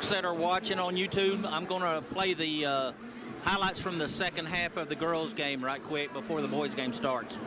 folks that are watching on YouTube, I'm going to play the highlights from the second half of the girls' game right quick before the boys' game starts.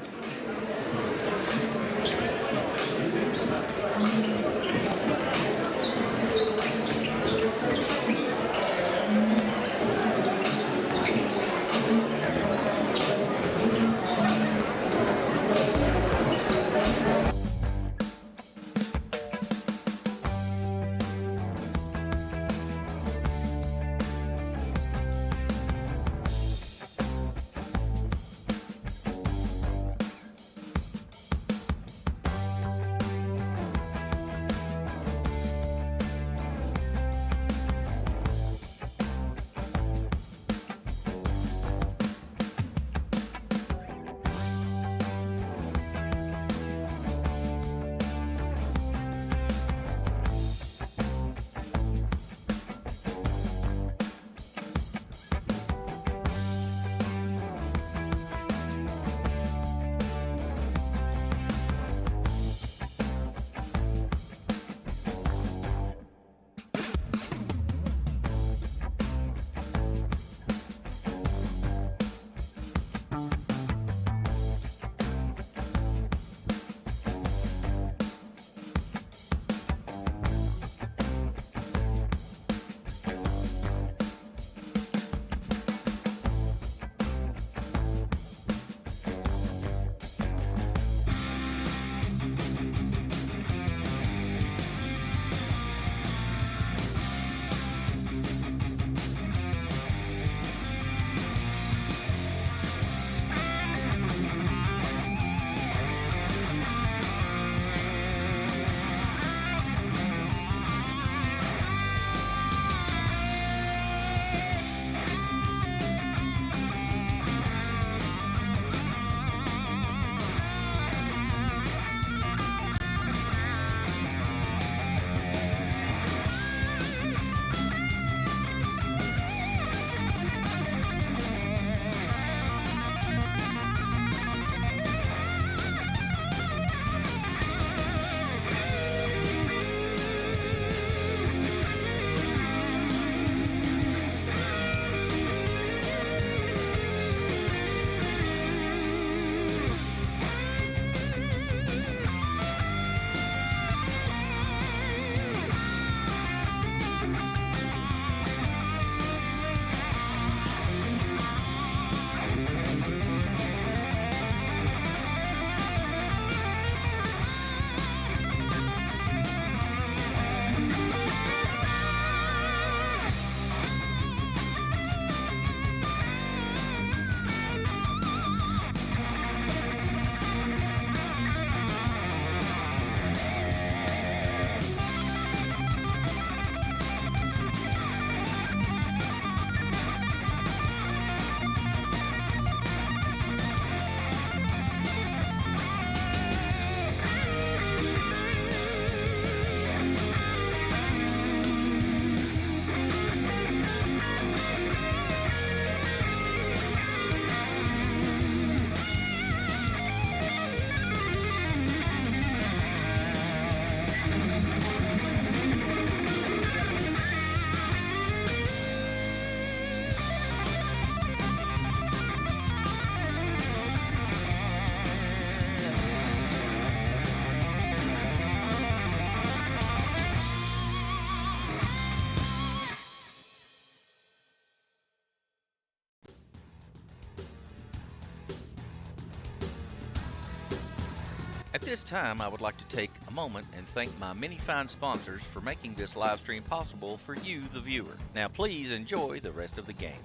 At this time, I would like to take a moment and thank my many fine sponsors for making this live stream possible for you, the viewer. Now please enjoy the rest of the game.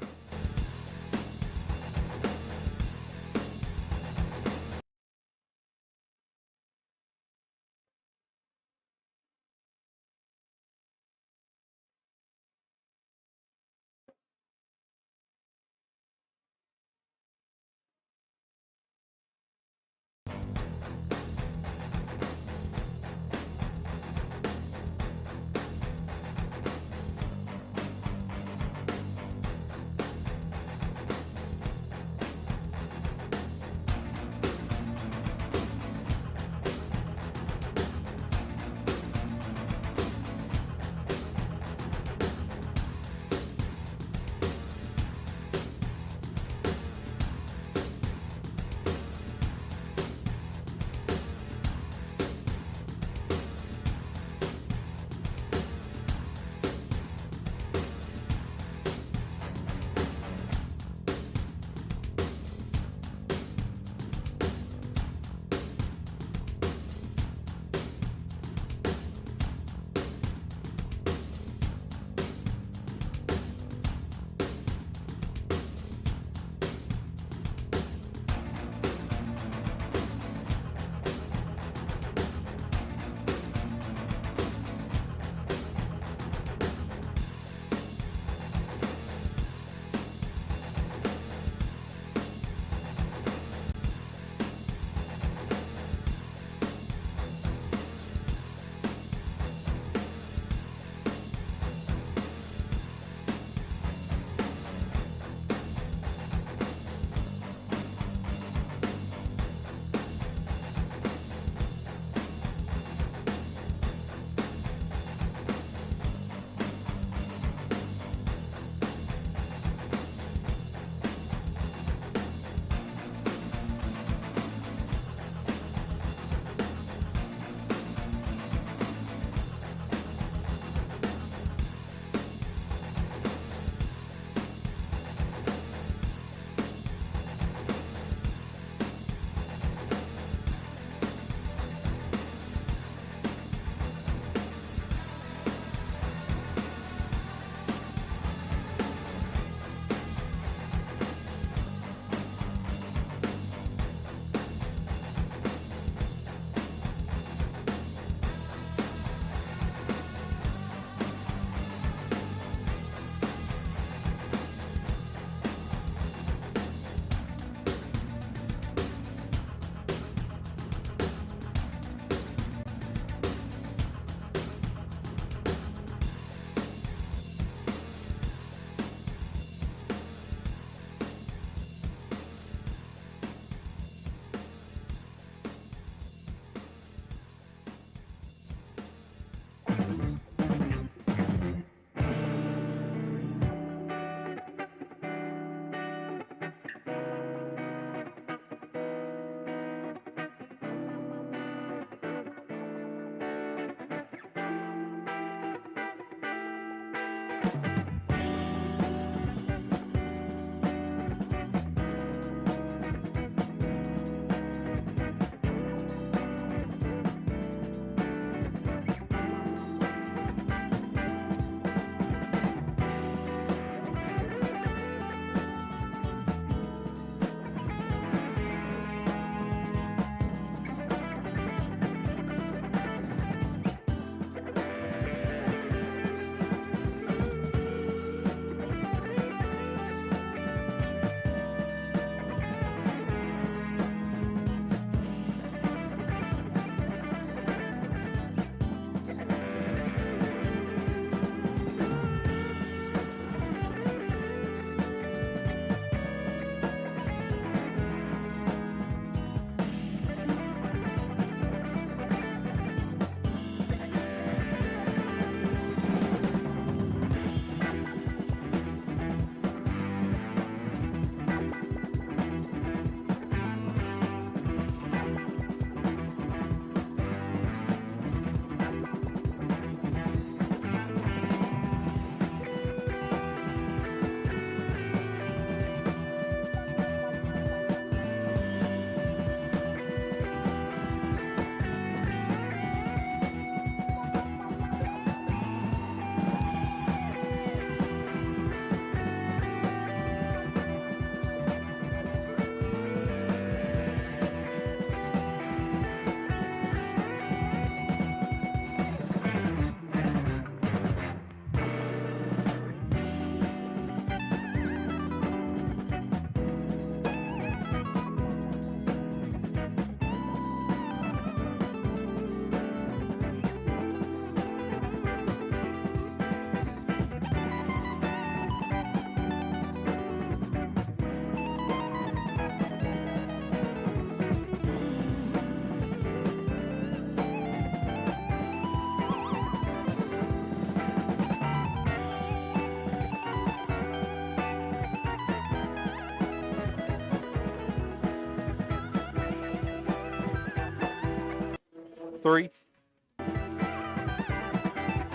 3.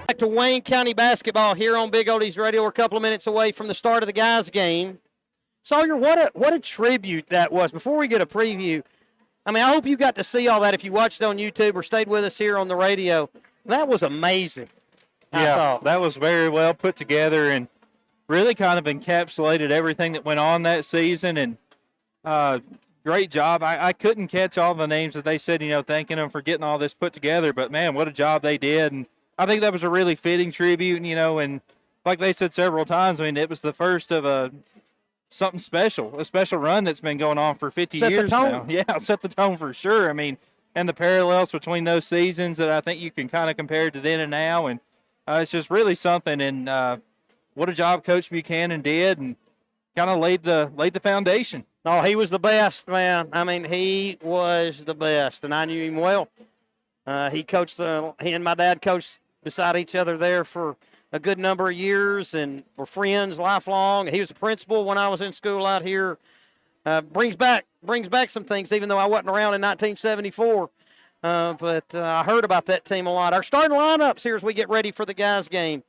Back to Wayne County basketball here on Big Oldies Radio. We're a couple of minutes away from the start of the guys' game. Sawyer, what a tribute that was. Before we get a preview, I mean, I hope you got to see all that if you watched it on YouTube or stayed with us here on the radio. That was amazing. I thought that was very well put together and really kind of encapsulated everything that went on that season. And great job. I couldn't catch all the names that they said, thanking them for getting all this put together. But, man, what a job they did. And I think that was a really fitting tribute, and like they said several times, I mean, it was the first of something special, a special run that's been going on for 50 years now. Yeah, set the tone for sure. I mean, and the parallels between those seasons that I think you can kind of compare to then and now. And it's just really something. And what a job Coach Buchanan did and kind of laid the foundation. Oh, he was the best, man. I mean, he was the best, and I knew him well. He and my dad coached beside each other there for a good number of years and were friends lifelong. He was a principal when I was in school out here. Brings back some things, even though I wasn't around in 1974. But I heard about that team a lot. Our starting lineups here as we get ready for the guys' game.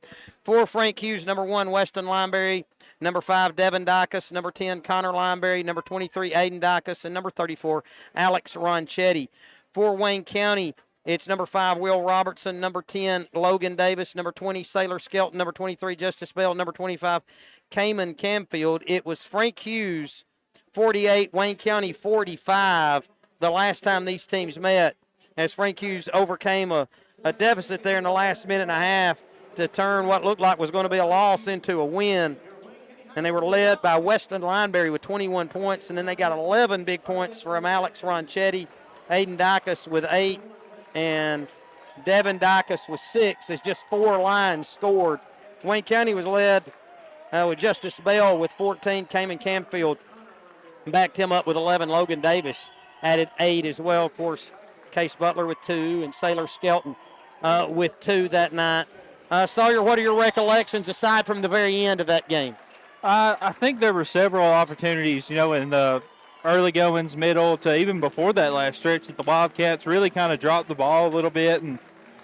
For Frank Hughes, number 1, Weston Lineberry. Number 5, Devin Dicus. Number 10, Connor Lineberry. Number 23, Aiden Dicus. And number 34, Alex Ronchetti. For Wayne County, it's number 5, Will Robertson. Number 10, Logan Davis. Number 20, Sailor Skelton. Number 23, Justice Bell. Number 25, Cayman Camfield. It was Frank Hughes, 48, Wayne County, 45, the last time these teams met, as Frank Hughes overcame a deficit there in the last minute and a half to turn what looked like was going to be a loss into a win. And they were led by Weston Lineberry with 21 points, and then they got 11 big points from Alex Ronchetti, Aiden Dicus with 8, and Devin Dicus with 6, as just 4 lines scored. Wayne County was led with Justice Bell with 14. Cayman Camfield backed him up with 11. Logan Davis added 8 as well. Of course, Case Butler with 2 and Sailor Skelton with 2 that night. Sawyer, what are your recollections aside from the very end of that game? I think there were several opportunities, in the early goings, middle, to even before that last stretch that the Wildcats really kind of dropped the ball a little bit and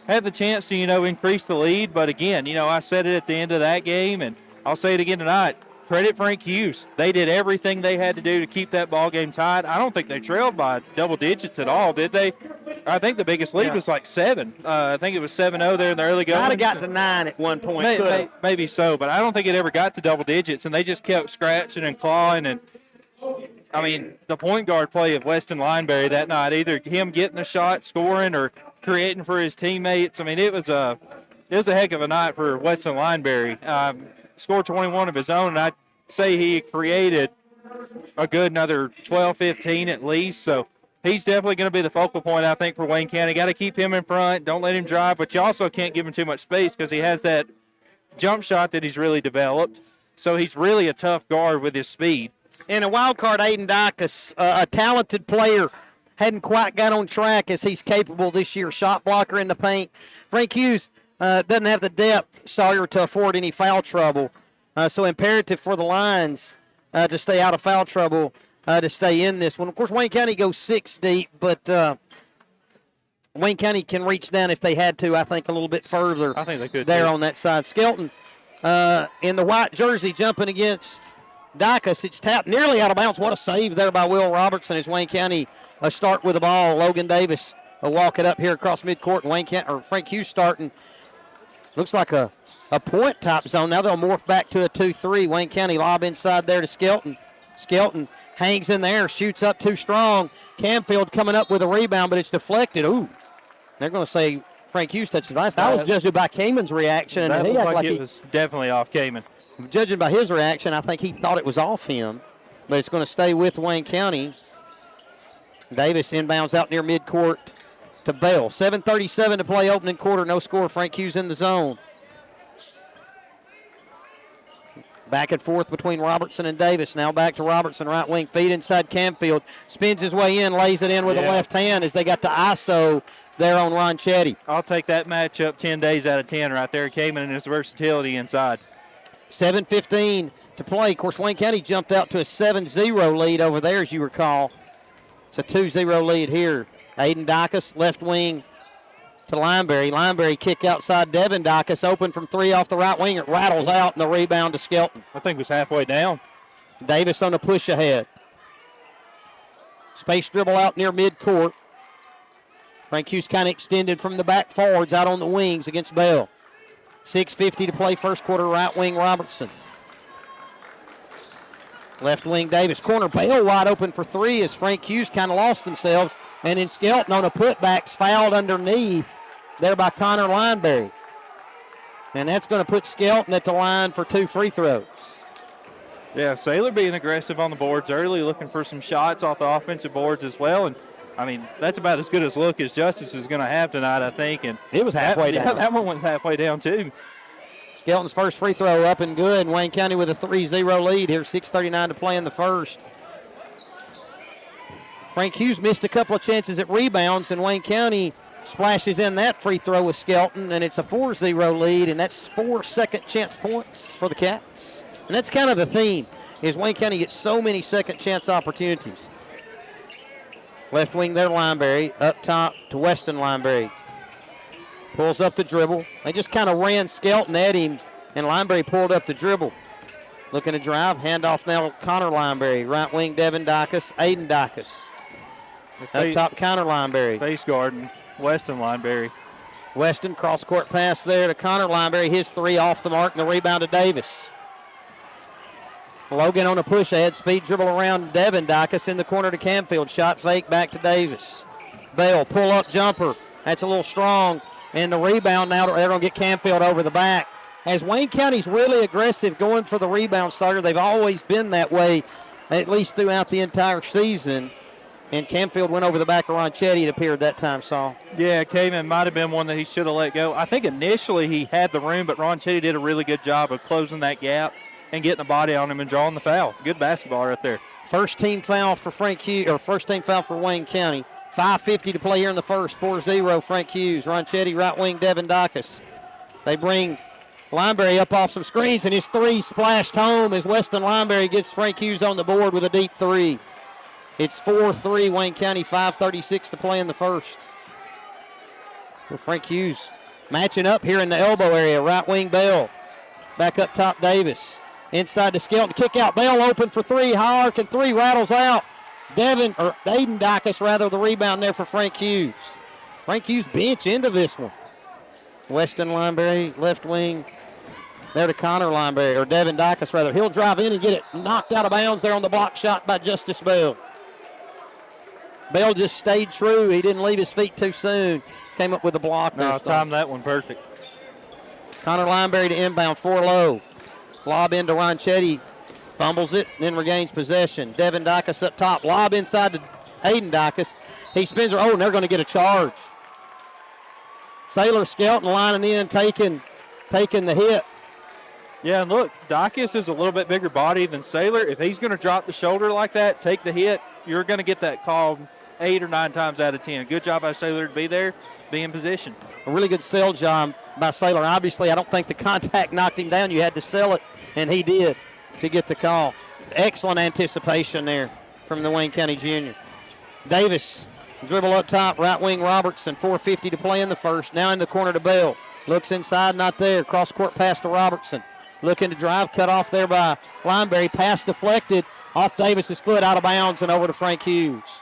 had the chance to, increase the lead. But again, I said it at the end of that game, and I'll say it again tonight. Credit Frank Hughes. They did everything they had to do to keep that ball game tied. I don't think they trailed by double digits at all, did they? I think the biggest lead was like 7. I think it was 7-0 there in the early goings. Might have got to 9 at one point. Maybe so, but I don't think it ever got to double digits, and they just kept scratching and clawing. And, I mean, the point guard play of Weston Lineberry that night, either him getting a shot, scoring, or creating for his teammates. I mean, it was a heck of a night for Weston Lineberry. Scored 21 of his own, and I'd say he created a good another 12, 15 at least. So he's definitely going to be the focal point, I think, for Wayne County. Got to keep him in front. Don't let him drive, but you also can't give him too much space because he has that jump shot that he's really developed. So he's really a tough guard with his speed. And a wild card, Aiden Dicus, a talented player, hadn't quite got on track as he's capable this year. Shot blocker in the paint. Frank Hughes doesn't have the depth, Sawyer, to afford any foul trouble. So imperative for the Lions to stay out of foul trouble, to stay in this one. Of course, Wayne County goes 6 deep, but Wayne County can reach down if they had to, I think, a little bit further. I think they could there too. On that side. Skelton in the white jersey jumping against Dicus. It's tapped nearly out of bounds. What a save there by Will Robertson as Wayne County start with the ball. Logan Davis walk it up here across midcourt, and Frank Hughes starting. Looks like a point type zone. Now they'll morph back to a 2-3. Wayne County lob inside there to Skelton. Skelton hangs in there, shoots up too strong. Camfield coming up with a rebound, but it's deflected. Ooh, they're going to say Frank Hughes touched the device. That was judged by Cayman's reaction. That looked like it was definitely off Cayman. Judging by his reaction, I think he thought it was off him, but it's going to stay with Wayne County. Davis inbounds out near midcourt to Bell. 7:37 to play, opening quarter. No score. Frank Hughes in the zone. Back and forth between Robertson and Davis. Now back to Robertson, right wing. Feed inside Camfield. Spins his way in, lays it in with the left hand as they got the ISO there on Ronchetti. I'll take that matchup 10 days out of 10 right there. Cayman and his versatility inside. 7:15 to play. Of course, Wayne County jumped out to a 7-0 lead over there, as you recall. It's a 2-0 lead here. Aiden Dicus, left wing, to Lineberry. Lineberry kick outside. Devin Dykes open from 3 off the right wing. It rattles out, and the rebound to Skelton. I think it was halfway down. Davis on a push ahead. Space dribble out near midcourt. Frank Hughes kind of extended from the back forwards out on the wings against Bell. 6:50 to play first quarter. Right wing Robertson. Left wing Davis. Corner Bell wide open for 3 as Frank Hughes kind of lost themselves. And then Skelton on a putback fouled underneath there by Connor Lineberry. And that's going to put Skelton at the line for 2 free throws. Yeah, Saylor being aggressive on the boards early, looking for some shots off the offensive boards as well. And, I mean, that's about as good a look as Justice is going to have tonight, I think. And it was halfway down. Yeah, that one was halfway down, too. Skelton's first free throw up and good. And Wayne County with a 3-0 lead here, 6:39 to play in the first. Frank Hughes missed a couple of chances at rebounds, and Wayne County splashes in that free throw with Skelton, and it's a 4-0 lead, and that's 4 second chance points for the Cats. And that's kind of the theme, is Wayne County gets so many second chance opportunities. Left wing there, Lineberry. Up top to Weston Lineberry. Pulls up the dribble. They just kind of ran Skelton at him, and Lineberry pulled up the dribble. Looking to drive. Handoff now to Connor Lineberry. Right wing, Devin Dykes. Aiden Dykes. Up top, Connor Lineberry. Face guarding Weston Lineberry. Weston, cross-court pass there to Connor Lineberry. His 3 off the mark, and the rebound to Davis. Logan on a push ahead, speed dribble around Devin Dykes in the corner to Camfield. Shot fake back to Davis. Bell, pull-up jumper. That's a little strong. And the rebound now, they're going to get Camfield over the back. As Wayne County's really aggressive going for the rebound starter, they've always been that way, at least throughout the entire season. And Camfield went over the back of Ronchetti, it appeared that time, Saul. Yeah, Kamen might have been one that he should have let go. I think initially he had the room, but Ronchetti did a really good job of closing that gap and getting a body on him and drawing the foul. Good basketball right there. First team foul for Frank Hughes, or first team foul for Wayne County. 5:50 to play here in the first. 4-0 Frank Hughes. Ronchetti, right wing, Devin Dykes. They bring Lineberry up off some screens, and his 3 splashed home as Weston Lineberry gets Frank Hughes on the board with a deep 3. It's 4-3 Wayne County, 5:36 to play in the first. Well, Frank Hughes matching up here in the elbow area. Right wing Bell. Back up top Davis. Inside to Skelton. Kick out. Bell open for 3. High arc and 3 rattles out. Aiden Dykes, the rebound there for Frank Hughes. Frank Hughes bench into this one. Weston Lineberry, left wing. There to Connor Lineberry, or Devin Dykes, He'll drive in and get it knocked out of bounds there on the block shot by Justice Bell. Bell just stayed true. He didn't leave his feet too soon. Came up with a block there. No, timed that one perfect. Connor Lineberry to inbound, 4 low. Lob into Ronchetti. Fumbles it, then regains possession. Devin Dykes up top. Lob inside to Aiden Dykes. He spins her. Oh, and they're going to get a charge. Saylor Skelton lining in, taking the hit. Yeah, and look, Dykes is a little bit bigger body than Saylor. If he's going to drop the shoulder like that, take the hit, you're going to get that call 8 or 9 times out of 10. Good job by Saylor to be there, be in position. A really good sell job by Saylor. Obviously, I don't think the contact knocked him down. You had to sell it, and he did to get the call. Excellent anticipation there from the Wayne County junior. Davis, dribble up top, right wing Robertson, 4:50 to play in the first. Now in the corner to Bell. Looks inside, not there. Cross-court pass to Robertson. Looking to drive, cut off there by Lineberry. Pass deflected off Davis's foot, out of bounds, and over to Frank Hughes.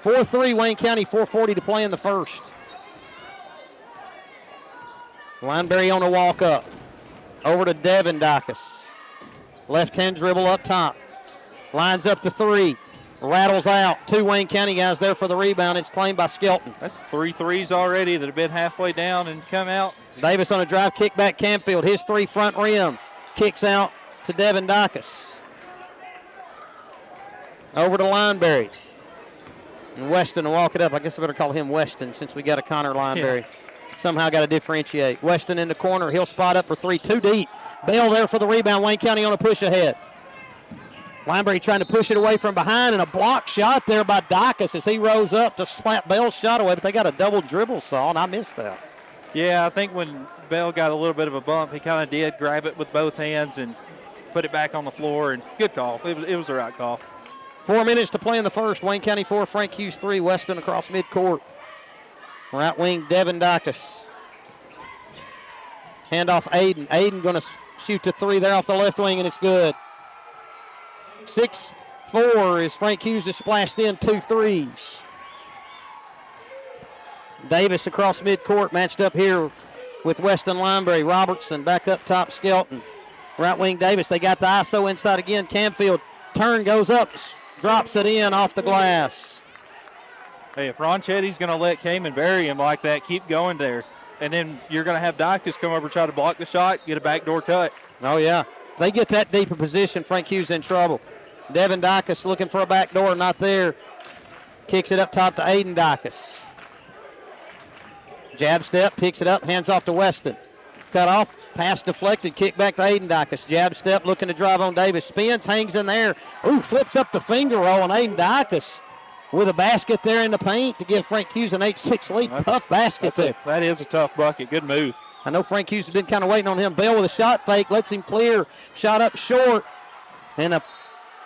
4-3 Wayne County, 4:40 to play in the first. Lineberry on a walk-up. Over to Devin Dykes. Left-hand dribble up top. Lines up to 3. Rattles out. 2 Wayne County guys there for the rebound. It's claimed by Skelton. That's 3 threes already that have been halfway down and come out. Davis on a drive, kick back Camfield. His 3 front rim. Kicks out to Devin Dykes. Over to Lineberry. And Weston will walk it up. I guess I better call him Weston since we got a Connor Lineberry. Yeah. Somehow got to differentiate. Weston in the corner. He'll spot up for 3. Too deep. Bell there for the rebound. Wayne County on a push ahead. Lineberry trying to push it away from behind, and a block shot there by Dykes as he rose up to slap Bell's shot away, but they got a double dribble, Saul, and I missed that. Yeah, I think when Bell got a little bit of a bump, he kind of did grab it with both hands and put it back on the floor, and good call. It was the right call. 4 minutes to play in the first. Wayne County 4, Frank Hughes 3. Weston across midcourt. Right wing, Devin Dacus. Handoff, Aiden. Aiden going to shoot to three there off the left wing, and it's good. 6-4 as Frank Hughes has splashed in 2 threes. Davis across midcourt, matched up here with Weston Lineberry. Robertson back up top, Skelton. Right wing, Davis. They got the ISO inside again. Camfield. Turn goes up, drops it in off the glass. Hey, if Ronchetti's going to let Kamen bury him like that, keep going there. And then you're going to have Dacus come over, try to block the shot, get a backdoor cut. Oh, yeah. If they get that deeper position, Frank Hughes in trouble. Devin Dacus looking for a backdoor, not there. Kicks it up top to Aiden Dacus. Jab step, picks it up, hands off to Weston. Cut off, pass deflected, kick back to Aiden Dacus. Jab step, looking to drive on Davis. Spins, hangs in there. Ooh, flips up the finger roll on Aiden Dacus with a basket there in the paint to give Frank Hughes an 8-6 lead. Tough basket there. That is a tough bucket. Good move. I know Frank Hughes has been kind of waiting on him. Bell with a shot fake, lets him clear. Shot up short. And a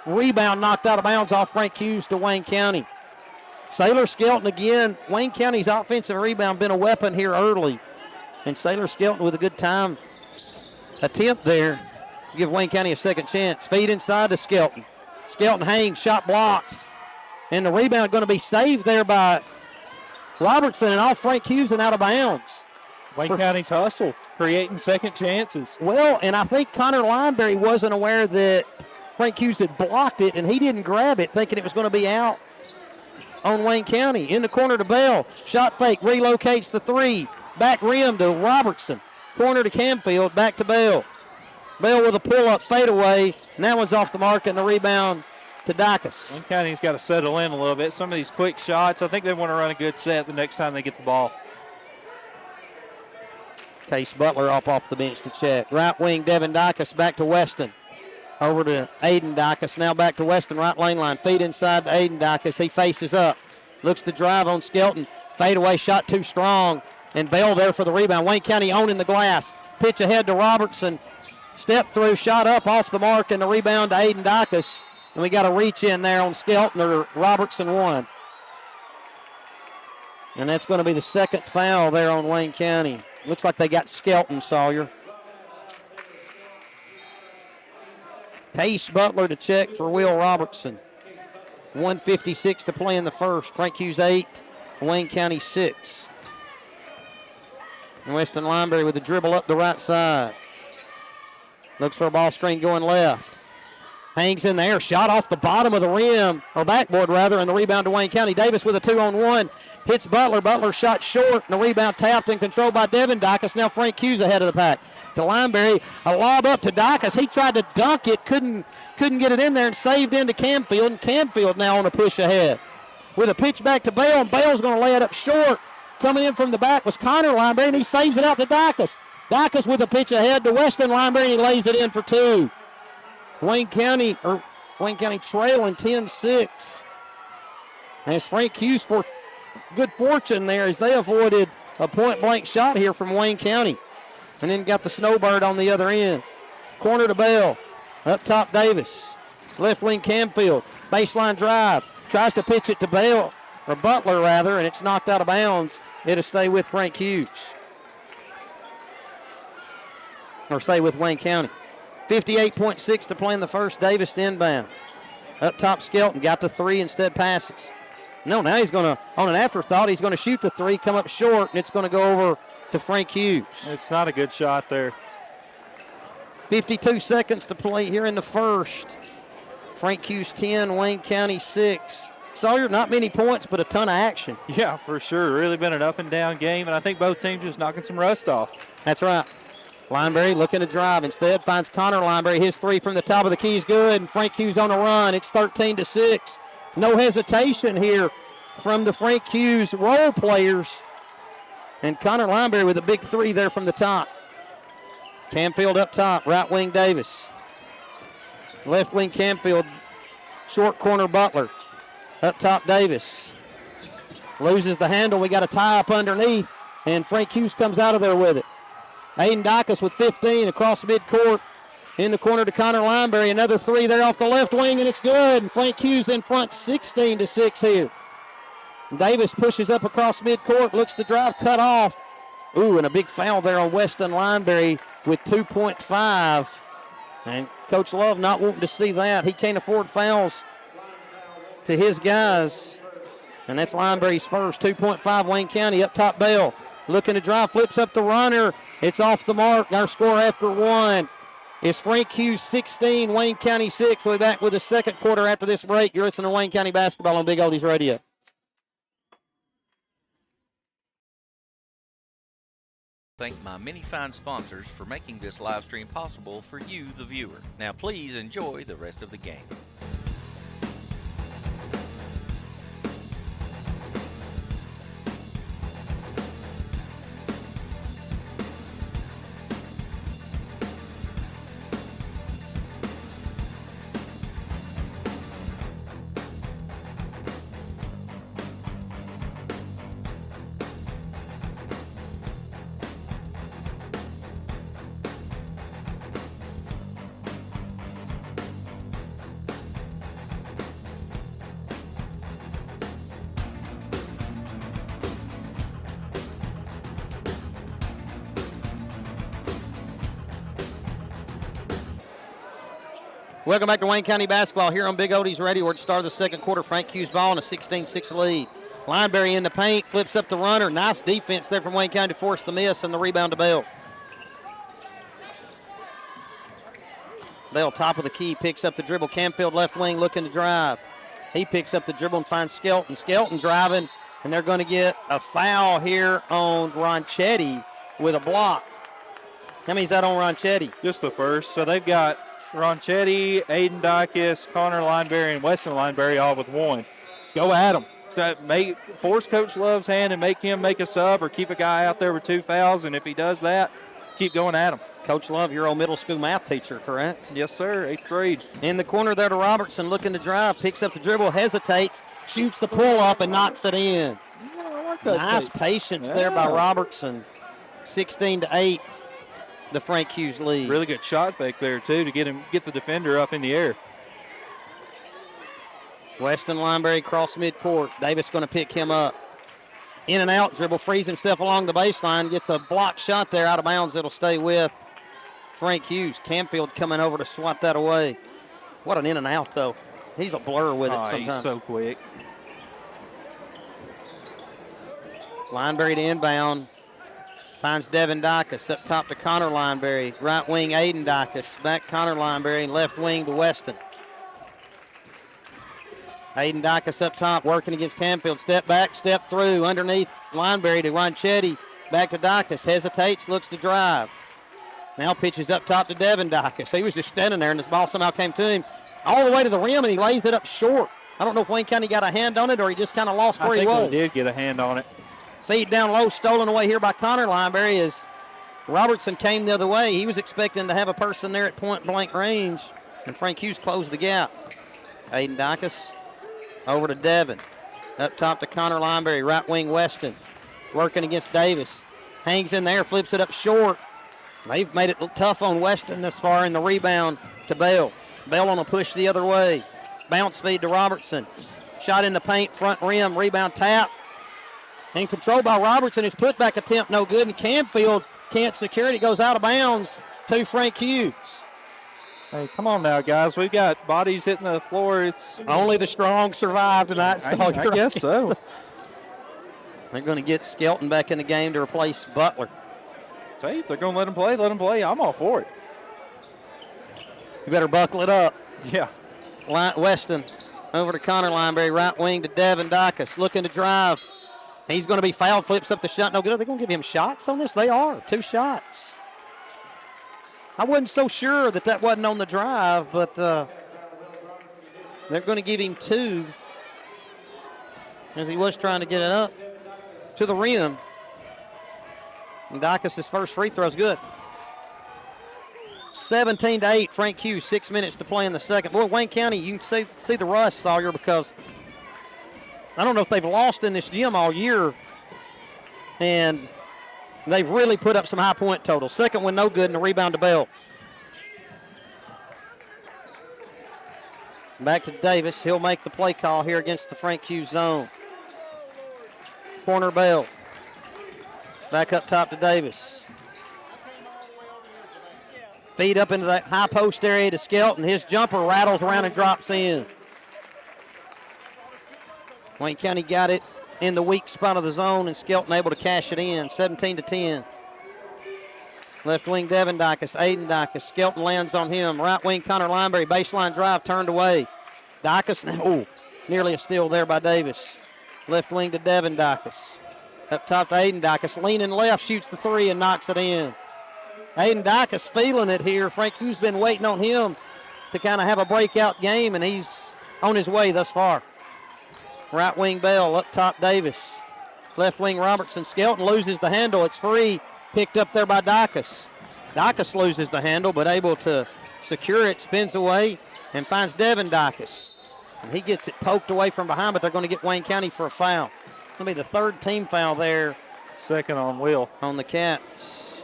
rebound knocked out of bounds off Frank Hughes to Wayne County. Sailor Skelton again. Wayne County's offensive rebound been a weapon here early. And Sailor Skelton with a good time attempt there to give Wayne County a second chance. Feed inside to Skelton. Skelton hangs, shot blocked. And the rebound going to be saved there by Robertson and off Frank Hughes and out of bounds. Wayne County's hustle, creating second chances. Well, and I think Connor Lineberry wasn't aware that Frank Hughes had blocked it, and he didn't grab it thinking it was going to be out on Wayne County. In the corner to Bell. Shot fake, relocates the three. Back rim to Robertson. Corner to Camfield, back to Bell. Bell with a pull-up fadeaway, and that one's off the mark, and the rebound to Dacus. Wayne County's got to settle in a little bit. Some of these quick shots, I think they want to run a good set the next time they get the ball. Case Butler off the bench to check. Right wing, Devin Dacus back to Weston. Over to Aiden Dacus. Now back to Weston, right lane line. Feed inside to Aiden Dacus. He faces up. Looks to drive on Skelton. Fadeaway shot too strong. And Bell there for the rebound. Wayne County owning the glass. Pitch ahead to Robertson. Step through, shot up off the mark, and the rebound to Aiden Dacus. And we got a reach in there on Skelton, or Robertson won. And that's going to be the second foul there on Wayne County. Looks like they got Skelton, Sawyer. Case Butler to check for Will Robertson. 1:56 to play in the first. Frank Hughes 8, Wayne County 6. And Weston Lineberry with a dribble up the right side. Looks for a ball screen going left. Hangs in there, shot off the bottom of the rim, or backboard rather, and the rebound to Wayne County. Davis with a 2-on-1. Hits Butler. Butler shot short, and the rebound tapped and controlled by Devin Dacus. Now Frank Hughes ahead of the pack. To Lineberry, a lob up to Dacus. He tried to dunk it, couldn't get it in there, and saved into Camfield. And Camfield now on a push ahead. With a pitch back to Bell, and Bell's going to lay it up short. Coming in from the back was Connor Lineberry, and he saves it out to Dacus. Dacus with a pitch ahead to Weston Lineberry, and he lays it in for two. Wayne County trailing 10-6. And it's Frank Hughes for good fortune there as they avoided a point-blank shot here from Wayne County. And then got the snowbird on the other end. Corner to Bell. Up top, Davis. Left wing, Camfield. Baseline drive. Tries to pitch it to Bell, or Butler rather, and it's knocked out of bounds. It'll stay with Frank Hughes. Or stay with Wayne County. 58.6 to play in the first. Davis to inbound. Up top, Skelton got the three, instead passes. No, now he's going to, on an afterthought, he's going to shoot the three, come up short, and it's going to go over to Frank Hughes. It's not a good shot there. 52 seconds to play here in the first. Frank Hughes 10, Wayne County 6. Sawyer, not many points, but a ton of action. Yeah, for sure. Really been an up-and-down game, and I think both teams just knocking some rust off. That's right. Lineberry looking to drive. Instead finds Connor Lineberry. His three from the top of the key is good, and Frank Hughes on a run. It's 13-6. No hesitation here from the Frank Hughes role players. And Connor Lineberry with a big three there from the top. Camfield up top, right wing Davis. Left wing Camfield, short corner Butler. Up top Davis. Loses the handle, we got a tie up underneath, and Frank Hughes comes out of there with it. Aiden Dacus with 15 across midcourt. In the corner to Connor Lineberry, another three there off the left wing, and it's good. And Frank Hughes in front, 16-6 here. Davis pushes up across midcourt, looks to drive, cut off. Ooh, and a big foul there on Weston Lineberry with 2.5. And Coach Love not wanting to see that. He can't afford fouls to his guys. And that's Lineberry's first. 2.5, Wayne County up top. Bell looking to drive, flips up the runner. It's off the mark. Our score after one is Frank Hughes 16, Wayne County 6. We'll be back with the second quarter after this break. You're listening to Wayne County Basketball on Big Oldies Radio. Thank my many fine sponsors for making this live stream possible for you, the viewer. Now please enjoy the rest of the game. Welcome back to Wayne County Basketball here on Big Oldies Radio. We're at the start of the second quarter. Frank Hughes ball in a 16-6 lead. Lineberry in the paint, flips up the runner. Nice defense there from Wayne County to force the miss and the rebound to Bell. Bell, top of the key, picks up the dribble. Camfield left wing looking to drive. He picks up the dribble and finds Skelton. Skelton driving, and they're going to get a foul here on Ronchetti with a block. How many is that on Ronchetti? Just the first. So they've got Ronchetti, Aiden Dykes, Connor Lineberry, and Weston Lineberry all with one. Go at them. So force Coach Love's hand and make him make a sub or keep a guy out there with 2 fouls, and if he does that, keep going at him. Coach Love, your old middle school math teacher, correct? Yes, sir, 8th grade. In the corner there to Robertson, looking to drive, picks up the dribble, hesitates, shoots the pull-up, and knocks it in. Yeah, I like that Nice tape. patience there by Robertson. 16-8, the Frank Hughes lead. Really good shot back there, too, to get the defender up in the air. Weston Lineberry cross midcourt. Davis going to pick him up. In and out dribble, frees himself along the baseline, gets a block shot there out of bounds. It'll stay with Frank Hughes. Camfield coming over to swat that away. What an in and out, though. He's a blur with it sometimes. He's so quick. Lineberry to inbound. Finds Devin Dykes up top to Connor Lineberry. Right wing Aiden Dykes. Back Connor Lineberry and left wing to Weston. Aiden Dykes up top working against Camfield. Step back, step through. Underneath Lineberry to Ronchetti. Back to Dykes. Hesitates, looks to drive. Now pitches up top to Devin Dykes. He was just standing there and this ball somehow came to him all the way to the rim and he lays it up short. I don't know if Wayne County got a hand on it or he just kind of lost where he was. I think he did get a hand on it. Feed down low, stolen away here by Connor Lineberry as Robertson came the other way. He was expecting to have a person there at point-blank range, and Frank Hughes closed the gap. Aiden Dykes over to Devin. Up top to Connor Lineberry, right wing Weston. Working against Davis. Hangs in there, flips it up short. They've made it tough on Weston this far in the rebound to Bell. Bell on a push the other way. Bounce feed to Robertson. Shot in the paint, front rim, rebound tap. And controlled by Robertson. His putback attempt no good, and Camfield can't secure it. It goes out of bounds to Frank Hughes. Hey, come on now, guys. We've got bodies hitting the floor. It's only the strong survive tonight. I guess so. They're going to get Skelton back in the game to replace Butler. Hey, if they're going to let him play, let him play. I'm all for it. You better buckle it up. Yeah. Weston over to Connor Lineberry, right wing to Devin Dykes, looking to drive. He's going to be fouled, flips up the shot. No good. Are they going to give him shots on this? They are. 2 shots. I wasn't so sure that wasn't on the drive, but they're going to give him 2 as he was trying to get it up to the rim. And Dykes' first free throw is good. 17-8, Frank Hughes, 6 minutes to play in the second. Boy, Wayne County, you can see the rust, Sawyer, because I don't know if they've lost in this gym all year, and they've really put up some high point totals. Second one no good, and the rebound to Bell. Back to Davis. He'll make the play call here against the Frank Hughes zone. Corner Bell. Back up top to Davis. Feed up into that high post area to Skelton. His jumper rattles around and drops in. Wayne County got it in the weak spot of the zone, and Skelton able to cash it in, 17-10. Left wing Devin Dicus, Aiden Dicus. Skelton lands on him. Right wing Connor Lineberry, baseline drive turned away. Dicus, nearly a steal there by Davis. Left wing to Devin Dicus. Up top to Aiden Dicus, leaning left, shoots the three and knocks it in. Aiden Dicus feeling it here. Frank Hughes been waiting on him to kind of have a breakout game, and he's on his way thus far. Right wing Bell, up top Davis. Left wing Robertson. Skelton loses the handle. It's free. Picked up there by Dicus. Dicus loses the handle, but able to secure it. Spins away and finds Devin Dicus. And he gets it poked away from behind, but they're going to get Wayne County for a foul. It's going to be the third team foul there. Second on Will. On the Cats.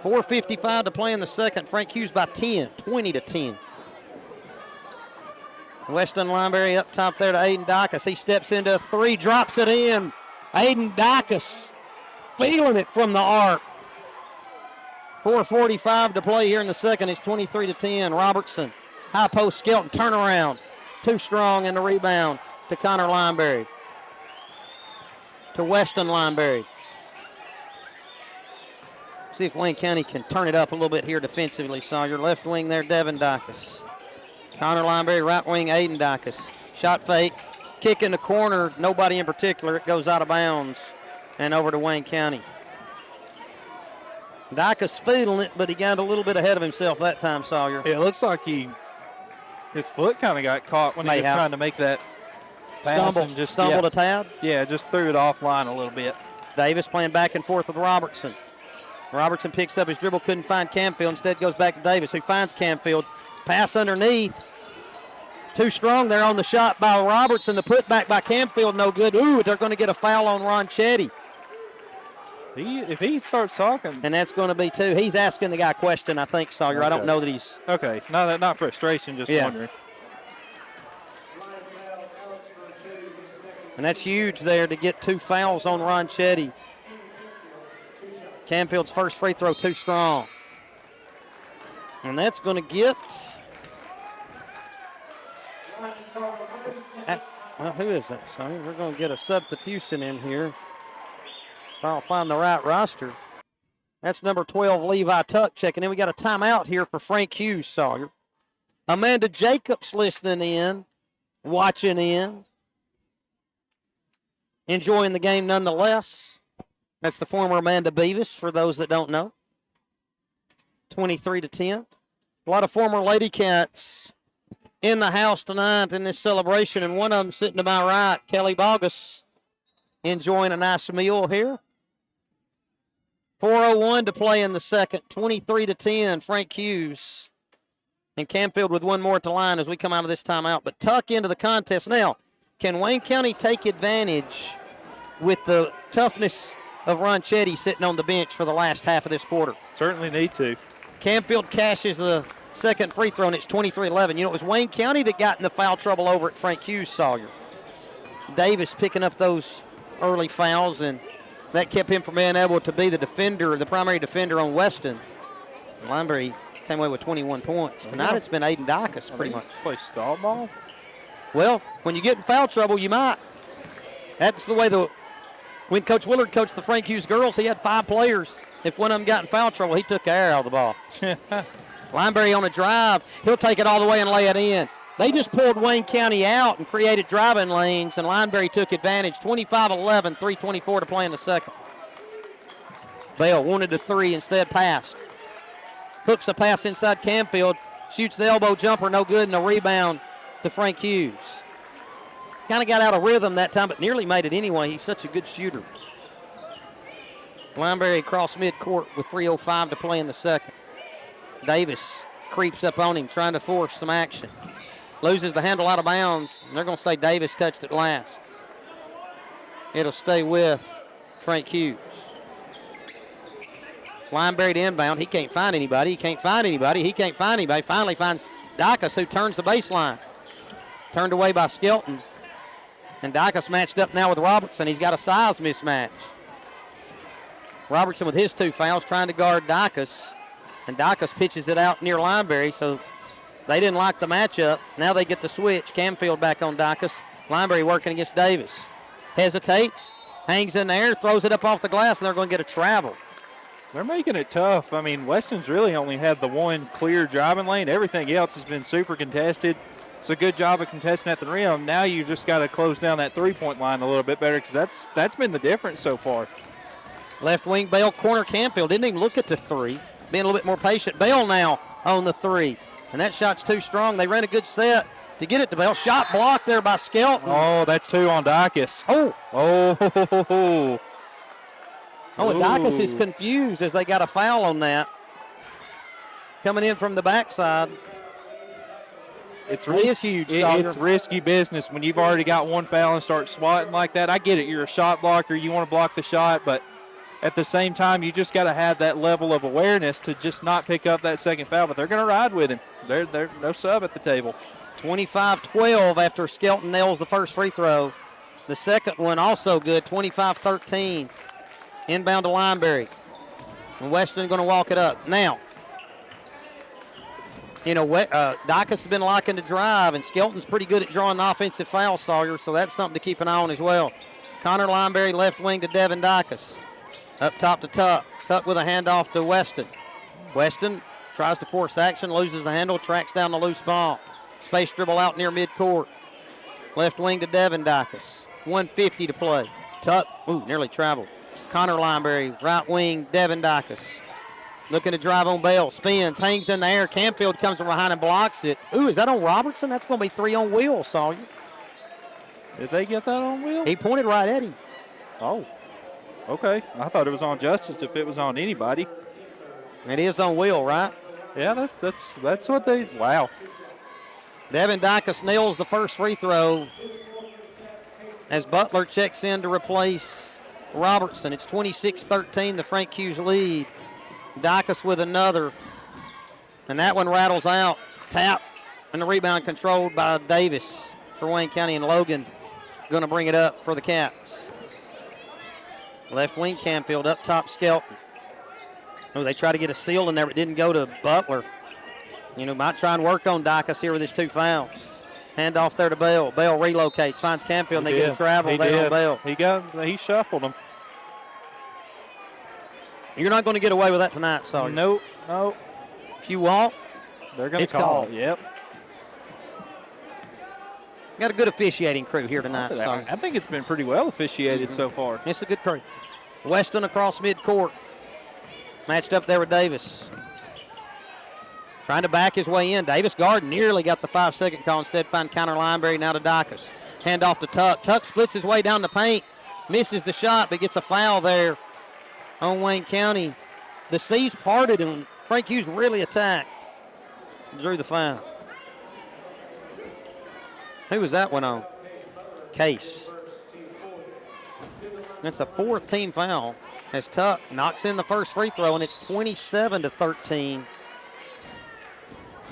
4:55 to play in the second. Frank Hughes by 10, 20-10. Weston Lineberry up top there to Aiden Dicus. He steps into a three, drops it in. Aiden Dicus feeling it from the arc. 4:45 to play here in the second. It's 23-10. Robertson, high post Skelton, turnaround. Too strong in the rebound to Connor Lineberry. To Weston Lineberry. See if Wayne County can turn it up a little bit here defensively. Sawyer, left wing there, Devin Dicus. Connor Lineberry, right wing, Aiden Dicus. Shot fake, kick in the corner, nobody in particular. It goes out of bounds and over to Wayne County. Dicus feeling it, but he got a little bit ahead of himself that time, Sawyer. Yeah, it looks like his foot kind of got caught when he was trying to make that pass. Stumbled a tad? Yeah, just threw it offline a little bit. Davis playing back and forth with Robertson. Robertson picks up his dribble, couldn't find Camfield. Instead goes back to Davis, who finds Camfield. Pass underneath. Too strong there on the shot by Robertson. The putback by Camfield, no good. Ooh, they're going to get a foul on Ron Chetty. If he starts talking. And that's going to be two. He's asking the guy a question, I think, Sawyer. Okay. I don't know that he's. Okay, not frustration, just wondering. And that's huge there to get two fouls on Ron Chetty. Camfield's first free throw too strong. And that's going to get. Well, who is that, Sonny? We're going to get a substitution in here. If I'll find the right roster. That's number 12, Levi Tuck, checking in. We got a timeout here for Frank Hughes, Sawyer. Amanda Jacobs listening in, watching in, enjoying the game nonetheless. That's the former Amanda Beavis, for those that don't know. 23-10. A lot of former Lady Cats in the house tonight in this celebration, and one of them sitting to my right, Kelly Bogus, enjoying a nice meal here. 4:01 to play in the second, 23-10, Frank Hughes. And Camfield with one more at the line as we come out of this timeout. But Tuck into the contest. Now, can Wayne County take advantage with the toughness of Ron Chetty sitting on the bench for the last half of this quarter? Certainly need to. Camfield cashes the second free throw, and it's 23-11. You know, it was Wayne County that got in the foul trouble over at Frank Hughes, Sawyer. Davis picking up those early fouls, and that kept him from being able to be the defender, the primary defender on Weston. Lineberry came away with 21 points. Tonight it's been Aiden Dicus pretty much. Play stall ball? Well, when you get in foul trouble, you might. That's the way when Coach Willard coached the Frank Hughes girls, he had 5 players. If one of them got in foul trouble, he took the air out of the ball. Lineberry on a drive. He'll take it all the way and lay it in. They just pulled Wayne County out and created driving lanes, and Lineberry took advantage. 25-11, 3:24 to play in the second. Bell wanted the three, instead passed. Hooks a pass inside Camfield, shoots the elbow jumper, no good, and a rebound to Frank Hughes. Kind of got out of rhythm that time, but nearly made it anyway. He's such a good shooter. Lineberry across midcourt with 3:05 to play in the second. Davis creeps up on him, trying to force some action. Loses the handle out of bounds, and they're going to say Davis touched it last. It'll stay with Frank Hughes. Lineberry to inbound. He can't find anybody. He can't find anybody. Finally finds Dicus, who turns the baseline. Turned away by Skelton. And Dicus matched up now with Robertson. He's got a size mismatch. Robertson with his 2 fouls trying to guard Dicus. And Dicus pitches it out near Lineberry, so they didn't like the matchup. Now they get the switch. Camfield back on Dicus. Lineberry working against Davis. Hesitates, hangs in there, throws it up off the glass, and they're going to get a travel. They're making it tough. I mean, Weston's really only had the one clear driving lane. Everything else has been super contested. It's a good job of contesting at the rim. Now you just got to close down that three-point line a little bit better because that's been the difference so far. Left wing, Bell, corner, Camfield. Didn't even look at the 3. Being a little bit more patient. Bell now on the 3. And that shot's too strong. They ran a good set to get it to Bell. Shot blocked there by Skelton. Oh, that's 2 on Dicus. Oh, And Dicus is confused as they got a foul on that. Coming in from the backside. It's huge. It's risky business when you've already got one foul and start swatting like that. I get it. You're a shot blocker. You want to block the shot, but at the same time, you just got to have that level of awareness to just not pick up that second foul. But they're going to ride with him. They're no sub at the table. 25-12 after Skelton nails the first free throw. The second one also good, 25-13. Inbound to Lineberry. And Weston going to walk it up. Now, Dicus has been liking to drive, and Skelton's pretty good at drawing the offensive foul, Sawyer, so that's something to keep an eye on as well. Connor Lineberry, left wing to Devin Dicus. Up top to Tuck. Tuck with a handoff to Weston. Weston tries to force action, loses the handle, tracks down the loose ball. Space dribble out near midcourt. Left wing to Devin Dicus. 1:50 to play. Tuck, nearly traveled. Connor Lineberry, right wing, Devin Dicus. Looking to drive on Bell. Spins, hangs in the air. Camfield comes from behind and blocks it. Is that on Robertson? That's going to be 3 on Will, Sawyer. Did they get that on Will? He pointed right at him. Oh, okay. I thought it was on Justice if it was on anybody. It is on Will, right? Yeah, that's what they, wow. Devin Dicus nails the first free throw as Butler checks in to replace Robertson. It's 26-13, the Frank Hughes lead. Dicus with another, and that one rattles out. Tap, and the rebound controlled by Davis for Wayne County, and Logan going to bring it up for the Cats. Left wing Camfield, up top Skelton. They try to get a seal in there, but didn't go to Butler. Might try and work on Dicus here with his 2 fouls. Hand off there to Bell. Bell relocates, finds Camfield, and they get a travel there on Bell. He shuffled him. You're not going to get away with that tonight, Sawyer. Nope. If you walk, they're going to call. Yep. Got a good officiating crew here tonight, Sawyer. I think it's been pretty well officiated so far. It's a good crew. Weston across midcourt. Matched up there with Davis. Trying to back his way in. Davis guard nearly got the 5-second call. Instead, find Connor Lineberry now to Dicus. Hand off to Tuck. Tuck splits his way down the paint. Misses the shot, but gets a foul there on Wayne County. The seas parted, and Frank Hughes really attacked. Drew the foul. Who was that one on? Case. That's a 4th team foul as Tuck knocks in the first free throw, and it's 27-13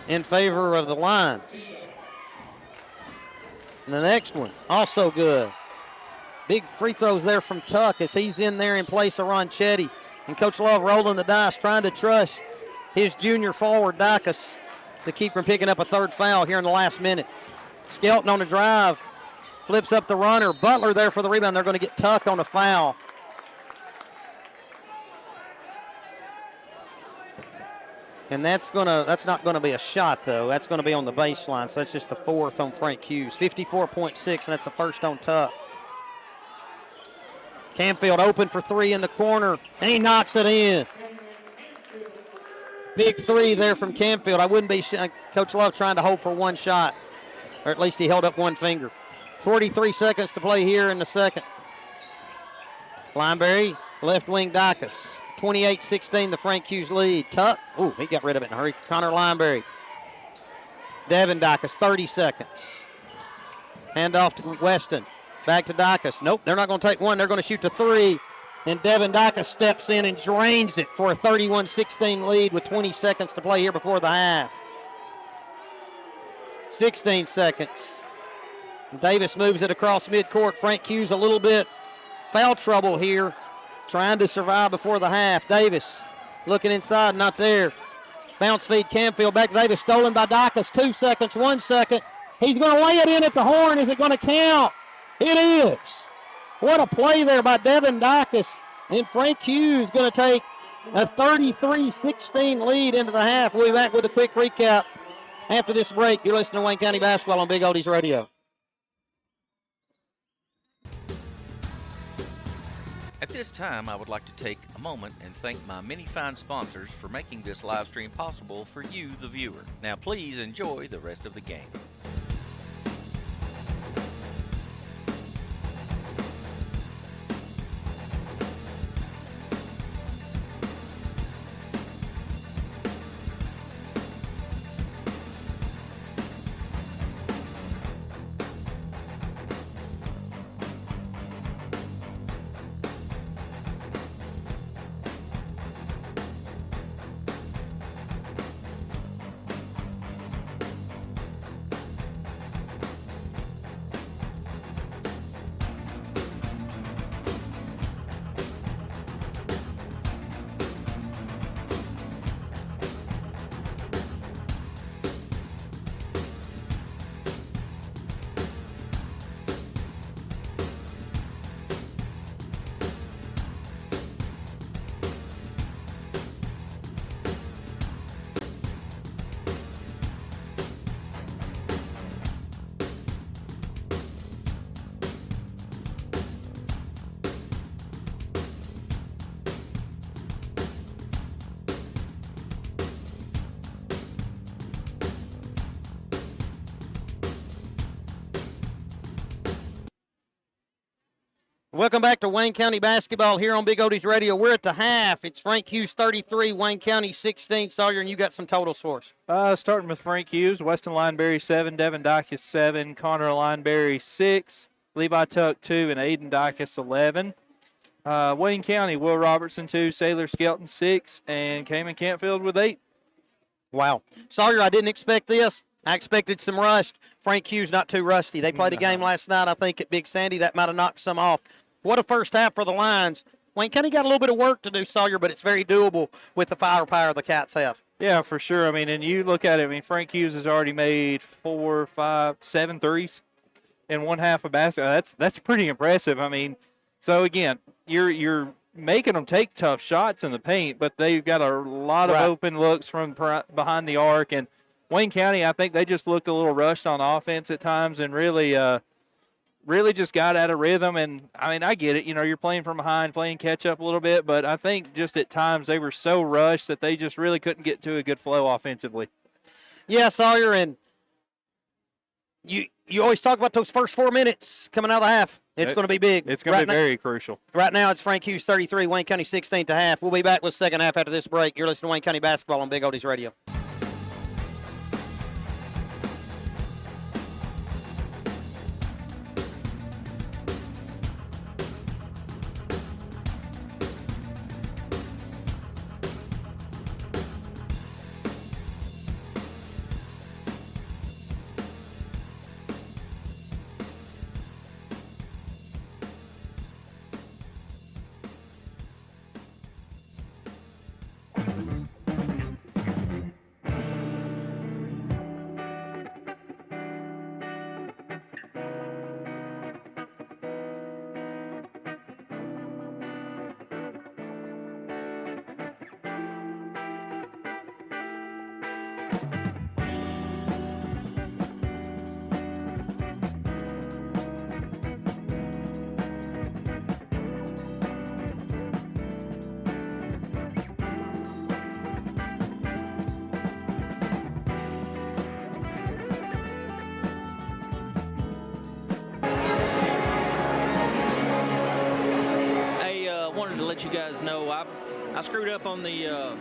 in favor of the Lions. And the next one, also good. Big free throws there from Tuck as he's in there in place of Ronchetti. And Coach Love rolling the dice, trying to trust his junior forward, Dicus, to keep from picking up a 3rd foul here in the last minute. Skelton on the drive, flips up the runner. Butler there for the rebound. They're going to get Tuck on a foul. And that's not going to be a shot, though. That's going to be on the baseline, so that's just the 4th on Frank Hughes. 54.6, and that's the 1st on Tuck. Camfield open for 3 in the corner, and he knocks it in. Big 3 there from Camfield. I wouldn't be Coach Love trying to hold for 1 shot, or at least he held up 1 finger. 43 seconds to play here in the second. Lineberry, left wing Dicus. 28-16, the Frank Hughes lead. Tuck, he got rid of it in a hurry. Connor Lineberry. Devin Dicus, 30 seconds. Hand off to Weston. Back to Dicus. Nope, they're not going to take 1. They're going to shoot to 3. And Devin Dicus steps in and drains it for a 31-16 lead with 20 seconds to play here before the half. 16 seconds. Davis moves it across midcourt. Frank Hughes a little bit foul trouble here, trying to survive before the half. Davis looking inside, not there. Bounce feed Canfield, back to Davis, stolen by Dacus. 2 seconds, 1 second. He's going to lay it in at the horn. Is it going to count? It is. What a play there by Devin Dacus. And Frank Hughes going to take a 33-16 lead into the half. We'll be back with a quick recap after this break. You're listening to Wayne County Basketball on Big Oldies Radio. At this time, I would like to take a moment and thank my many fine sponsors for making this live stream possible for you, the viewer. Now please enjoy the rest of the game. Welcome back to Wayne County Basketball here on Big Oldies Radio. We're at the half. It's Frank Hughes 33, Wayne County 16. Sawyer, and you got some totals for us. Starting with Frank Hughes, Weston Lineberry 7, Devin Dacus 7, Connor Lineberry 6, Levi Tuck 2, and Aiden Dacus 11. Wayne County, Will Robertson 2, Sailor Skelton 6, and Cayman Cantfield with 8. Wow. Sawyer, I didn't expect this. I expected some rust. Frank Hughes not too rusty. They played a game last night, I think, at Big Sandy. That might have knocked some off. What a first half for the Lions. Wayne County got a little bit of work to do, Sawyer, but it's very doable with the firepower the Cats have. Yeah, for sure. I mean, and you look at it, I mean, Frank Hughes has already made 4, 5, 7 threes in one half of basketball. That's pretty impressive. I mean, so again, you're making them take tough shots in the paint, but they've got a lot of open looks from behind the arc. And Wayne County, I think they just looked a little rushed on offense at times and really just got out of rhythm. And, I mean, I get it. You know, you're playing from behind, playing catch-up a little bit, but I think just at times they were so rushed that they just really couldn't get to a good flow offensively. Yeah, Sawyer, and you always talk about those first 4 minutes coming out of the half. It's going to be big. It's going to be very crucial. Right now it's Frank Hughes 33, Wayne County 16 to half. We'll be back with second half after this break. You're listening to Wayne County Basketball on Big Oldies Radio. Let you guys know I screwed up on the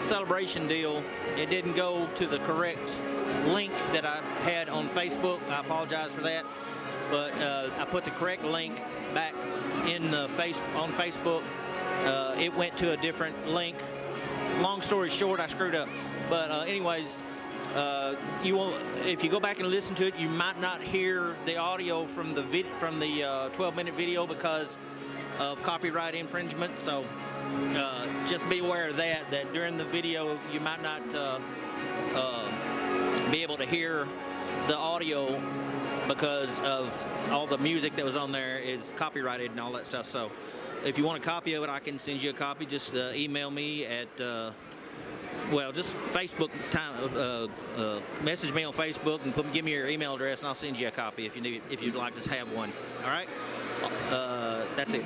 celebration deal. It didn't go to the correct link that I had on Facebook. I apologize for that, but I put the correct link back in on Facebook. It went to a different link. Long story short, I screwed up, but anyways, You will, if you go back and listen to it, you might not hear the audio from the 12-minute video because of copyright infringement. So just be aware of that. That during the video you might not be able to hear the audio because of all the music that was on there is copyrighted and all that stuff. So if you want a copy of it, I can send you a copy. Just email me at just Facebook message me on Facebook and give me your email address, and I'll send you a copy if you'd like to have one. All right, that's it.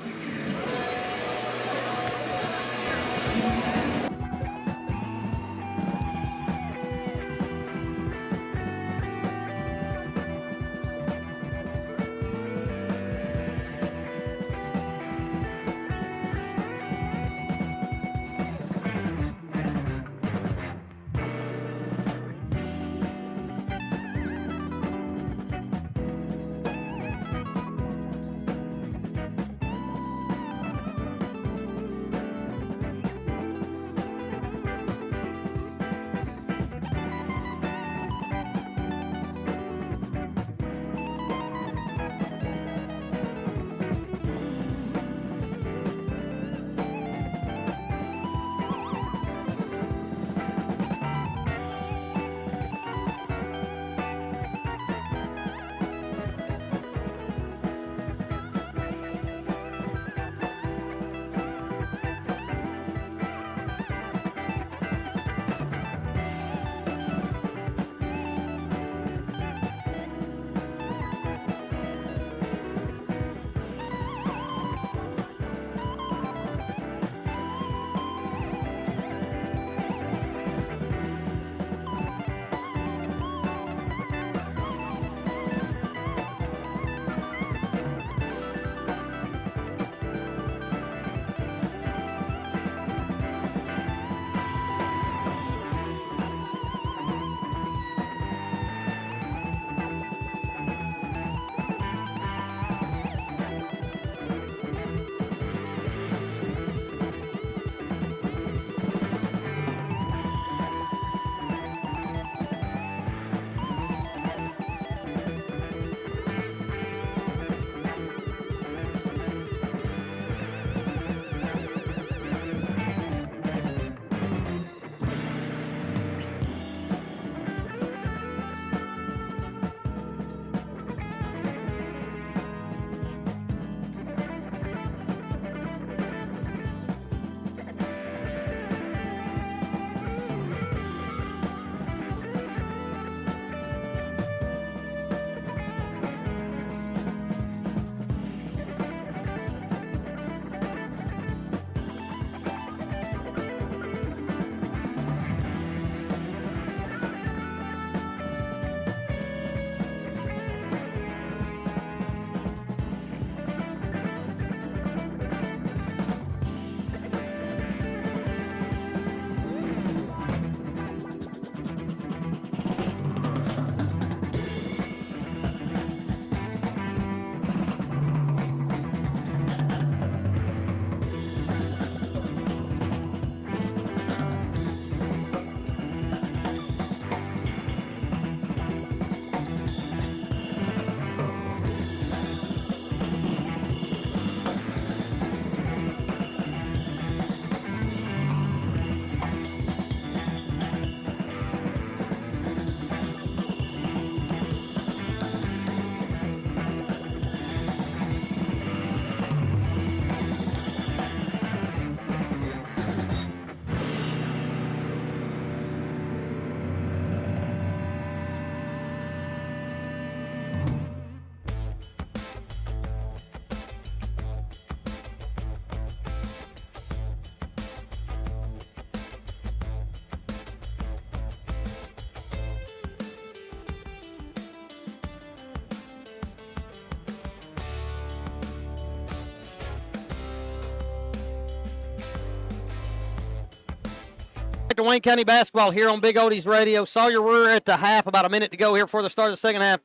To Wayne County basketball here on Big Odie's Radio. Sawyer, we're at the half, about a minute to go here before the start of the second half.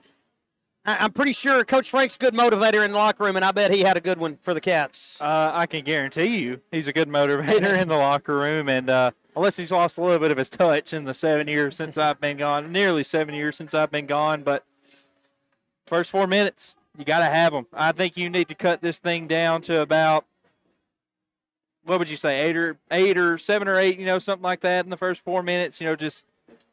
I'm pretty sure Coach Frank's a good motivator in the locker room, and I bet he had a good one for the Cats. I can guarantee you he's a good motivator in the locker room. And, well, unless he's lost a little bit of his touch in the 7 years since I've been gone, nearly 7 years since I've been gone. But first 4 minutes, you got to have them. I think you need to cut this thing down to about, what would you say, eight or 7 or 8, something like that in the first 4 minutes. Just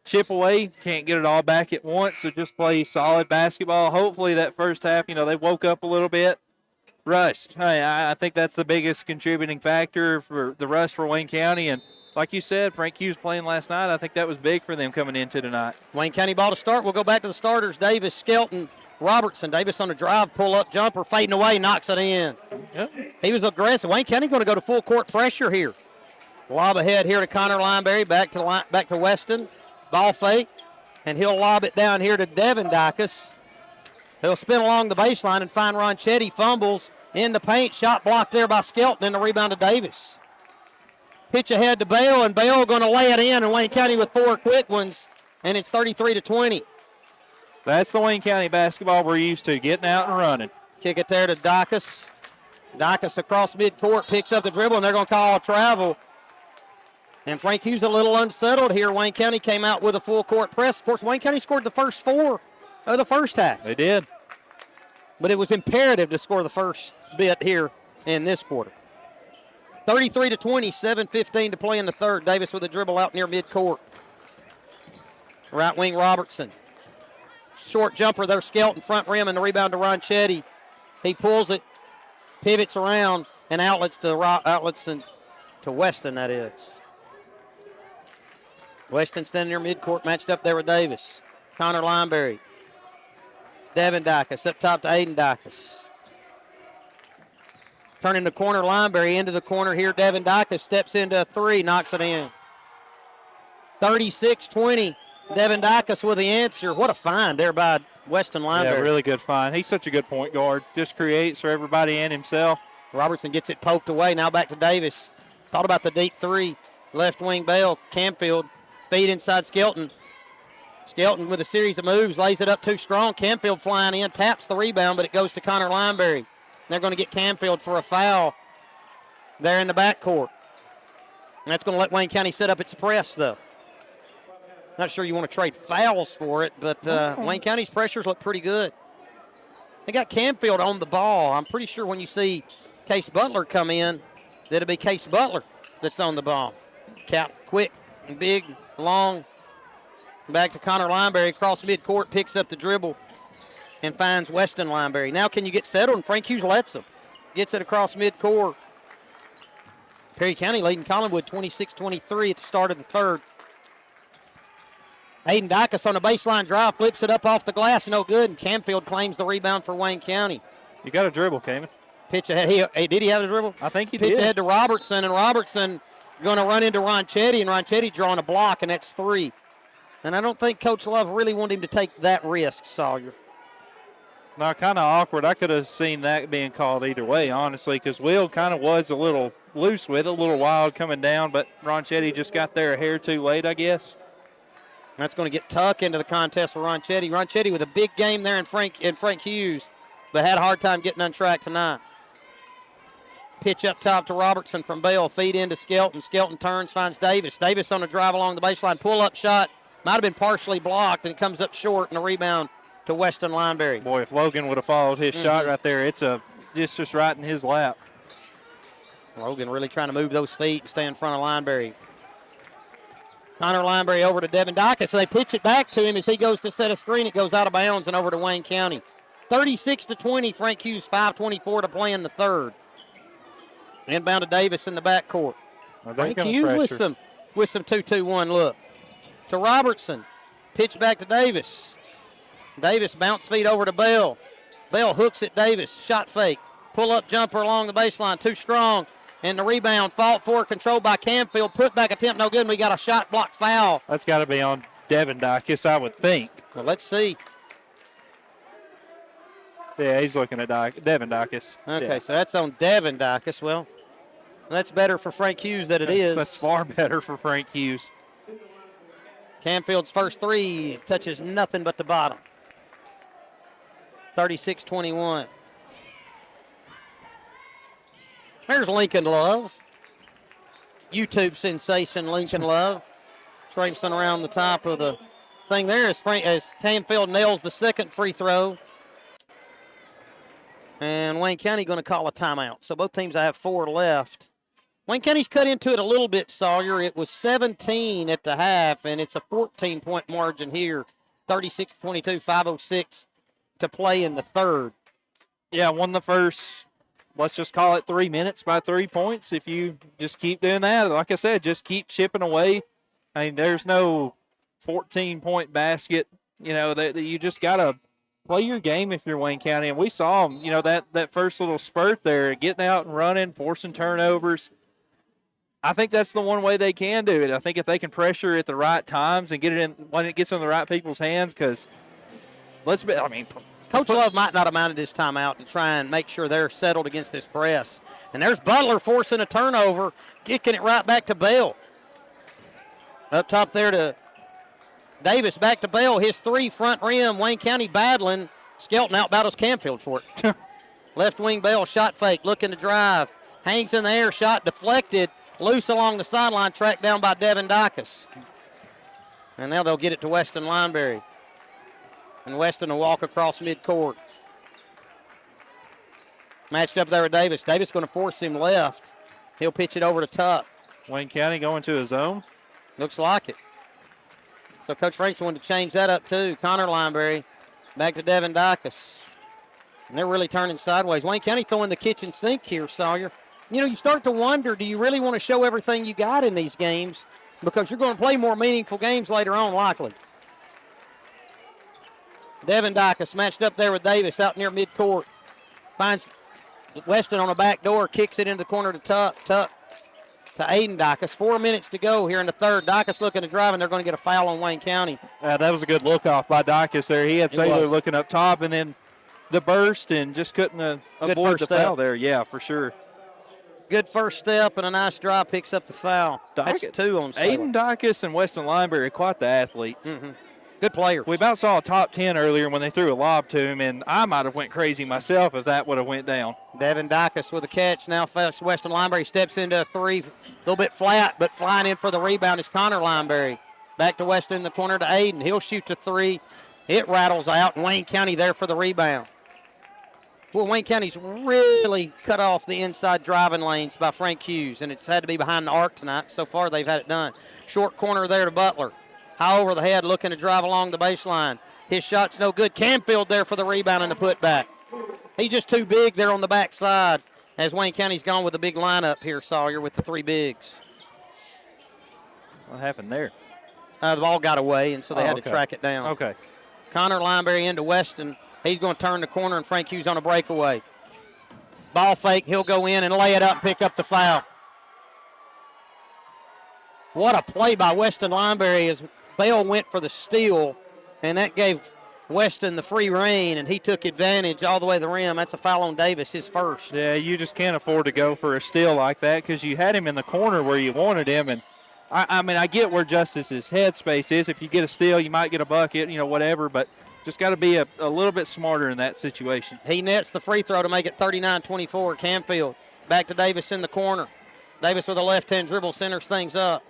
chip away. Can't get it all back at once, so just play solid basketball. Hopefully that first half, they woke up a little bit. Rust. Hey, I think that's the biggest contributing factor for the rust for Wayne County. And like you said, Frank Hughes playing last night, I think that was big for them coming into tonight. Wayne County ball to start. We'll go back to the starters. Davis, Skelton, Robertson. Davis on the drive, pull-up jumper, fading away, knocks it in. Yep. He was aggressive. Wayne County going to go to full court pressure here. Lob ahead here to Connor Lineberry, back to Weston. Ball fake, and he'll lob it down here to Devin Dicus. He'll spin along the baseline and find Ronchetti. Fumbles in the paint. Shot blocked there by Skelton, and the rebound to Davis. Pitch ahead to Bale, and Bale going to lay it in, and Wayne County with 4 quick ones, and it's 33-20. That's the Wayne County basketball we're used to, getting out and running. Kick it there to Dicus. Dicus across midcourt, picks up the dribble, and they're going to call a travel. And Frank Hughes a little unsettled here. Wayne County came out with a full court press. Of course, Wayne County scored the first 4 of the first half. They did. But it was imperative to score the first bit here in this quarter. 33-20, 7:15 to play in the third. Davis with a dribble out near midcourt. Right wing Robertson. Short jumper there, Skelton, front rim, and the rebound to Ronchetti. He pulls it, pivots around, and outlets to Weston, that is. Weston standing near midcourt, matched up there with Davis. Connor Lineberry. Devin Dicus up top to Aiden Dicus. Turning the corner, Lineberry into the corner here. Devin Dicus steps into a 3, knocks it in. 36-20. Devin Dicus with the answer. What a find there by Weston Lineberry. Yeah, really good find. He's such a good point guard. Just creates for everybody and himself. Robertson gets it poked away. Now back to Davis. Thought about the deep 3. Left wing Bale. Camfield. Feed inside Skelton. Skelton with a series of moves. Lays it up too strong. Camfield flying in. Taps the rebound, but it goes to Connor Lineberry. They're going to get Camfield for a foul there in the backcourt. And that's going to let Wayne County set up its press, though. Not sure you want to trade fouls for it, but Wayne County's pressures look pretty good. They got Camfield on the ball. I'm pretty sure when you see Case Butler come in, that it'll be Case Butler that's on the ball. Cap quick and big, long. Back to Connor Lineberry, across midcourt, picks up the dribble and finds Weston Lineberry. Now can you get settled? And Frank Hughes lets him. Gets it across midcourt. Perry County leading Collinwood 26-23 at the start of the third. Aiden Dicus on a baseline drive, flips it up off the glass, no good, and Camfield claims the rebound for Wayne County. You got a dribble, Kamen. Pitch ahead. Did he have a dribble? I think he did. did. Pitch ahead to Robertson, and Robertson going to run into Ronchetti, and Ronchetti drawing a block, and that's 3. And I don't think Coach Love really wanted him to take that risk, Sawyer. No, kind of awkward. I could have seen that being called either way, honestly, because Will kind of was a little loose with it, a little wild coming down, but Ronchetti just got there a hair too late, I guess. That's going to get Tuck into the contest for Ronchetti. Ronchetti with a big game there in Frank Hughes, but had a hard time getting on track tonight. Pitch up top to Robertson from Bale. Feed into Skelton. Skelton turns, finds Davis. Davis on a drive along the baseline. Pull-up shot. Might have been partially blocked, and it comes up short, and a rebound to Weston Lineberry. Boy, if Logan would have followed his shot right there, it's just right in his lap. Logan really trying to move those feet and stay in front of Lineberry. Connor Lineberry over to Devin Dicus. So they pitch it back to him as he goes to set a screen. It goes out of bounds and over to Wayne County. 36-20. Frank Hughes, 5:24 to play in the third. Inbound to Davis in the backcourt. Frank Hughes with some 2-2-1 look. To Robertson. Pitch back to Davis. Davis bounce feed over to Bell. Bell hooks at Davis. Shot fake. Pull-up jumper along the baseline. Too strong. And the rebound fought for, controlled by Camfield. Put back attempt, no good. And we got a shot block foul. That's got to be on Devin Dicus, I would think. Well, let's see. Yeah, he's looking at Devin Dicus. Okay, yeah. So that's on Devin Dicus. Well, that's better for Frank Hughes than it is. That's far better for Frank Hughes. Camfield's first 3 touches nothing but the bottom. 36-21. There's Lincoln Love. YouTube sensation Lincoln Love. Traipsing around the top of the thing there as Canfield nails the second free throw. And Wayne County going to call a timeout. So both teams have 4 left. Wayne County's cut into it a little bit, Sawyer. It was 17 at the half, and it's a 14-point margin here. 36-22, 5:06 to play in the third. Yeah, won the first, let's just call it 3 minutes by 3 points. If you just keep doing that, like I said, just keep chipping away. I mean, there's no 14-point basket, that you just got to play your game if you're Wayne County. And we saw them, that first little spurt there, getting out and running, forcing turnovers. I think that's the one way they can do it. I think if they can pressure at the right times and get it in when it gets in the right people's hands, because Coach Love might not have mounted his timeout to try and make sure they're settled against this press. And there's Butler forcing a turnover, kicking it right back to Bell. Up top there to Davis, back to Bell. His 3 front rim. Wayne County battling. Skelton out battles Canfield for it. Left wing Bell, shot fake, looking to drive. Hangs in the air, shot deflected. Loose along the sideline, tracked down by Devin Dacus. And now they'll get it to Weston Lineberry. And Weston will walk across midcourt. Matched up there with Davis. Davis going to force him left. He'll pitch it over to Tuck. Wayne County going to his zone. Looks like it. So Coach Franks wanted to change that up too. Connor Lineberry back to Devin Dacus. And they're really turning sideways. Wayne County throwing the kitchen sink here, Sawyer. You start to wonder, do you really want to show everything you got in these games? Because you're going to play more meaningful games later on, likely. Devin Dacus matched up there with Davis out near midcourt. Finds Weston on a back door, kicks it into the corner to Tuck. Tuck to Aiden Dacus. 4 minutes to go here in the third. Dacus looking to drive, and they're going to get a foul on Wayne County. That was a good look off by Dacus there. He had Saylor looking up top, and then the burst, and just couldn't avoid the foul there. Yeah, for sure. Good first step and a nice drive, picks up the foul. That's 2 on Saylor. Aiden Dacus and Weston Lineberry, quite the athletes. Mm-hmm. Good players. We about saw a top 10 earlier when they threw a lob to him, and I might have went crazy myself if that would have went down. Devin Dacus with a catch. Now Weston Lineberry steps into a 3. A little bit flat, but flying in for the rebound is Connor Lineberry. Back to Weston in the corner to Aiden. He'll shoot to 3. It rattles out, and Wayne County there for the rebound. Well, Wayne County's really cut off the inside driving lanes by Frank Hughes, and it's had to be behind the arc tonight. So far, they've had it done. Short corner there to Butler. High over the head, looking to drive along the baseline. His shot's no good. Canfield there for the rebound and the putback. He's just too big there on the backside as Wayne County's gone with a big lineup here, Sawyer, with the 3 bigs. What happened there? The ball got away, and so they had to track it down. Okay. Connor Lineberry into Weston. He's going to turn the corner, and Frank Hughes on a breakaway. Ball fake. He'll go in and lay it up and pick up the foul. What a play by Weston Lineberry as Bell went for the steal, and that gave Weston the free rein, and he took advantage all the way to the rim. That's a foul on Davis, his first. Yeah, you just can't afford to go for a steal like that because you had him in the corner where you wanted him, and I get where Justice's headspace is. If you get a steal, you might get a bucket, whatever, but just got to be a little bit smarter in that situation. He nets the free throw to make it 39-24. Canfield back to Davis in the corner. Davis with a left-hand dribble centers things up.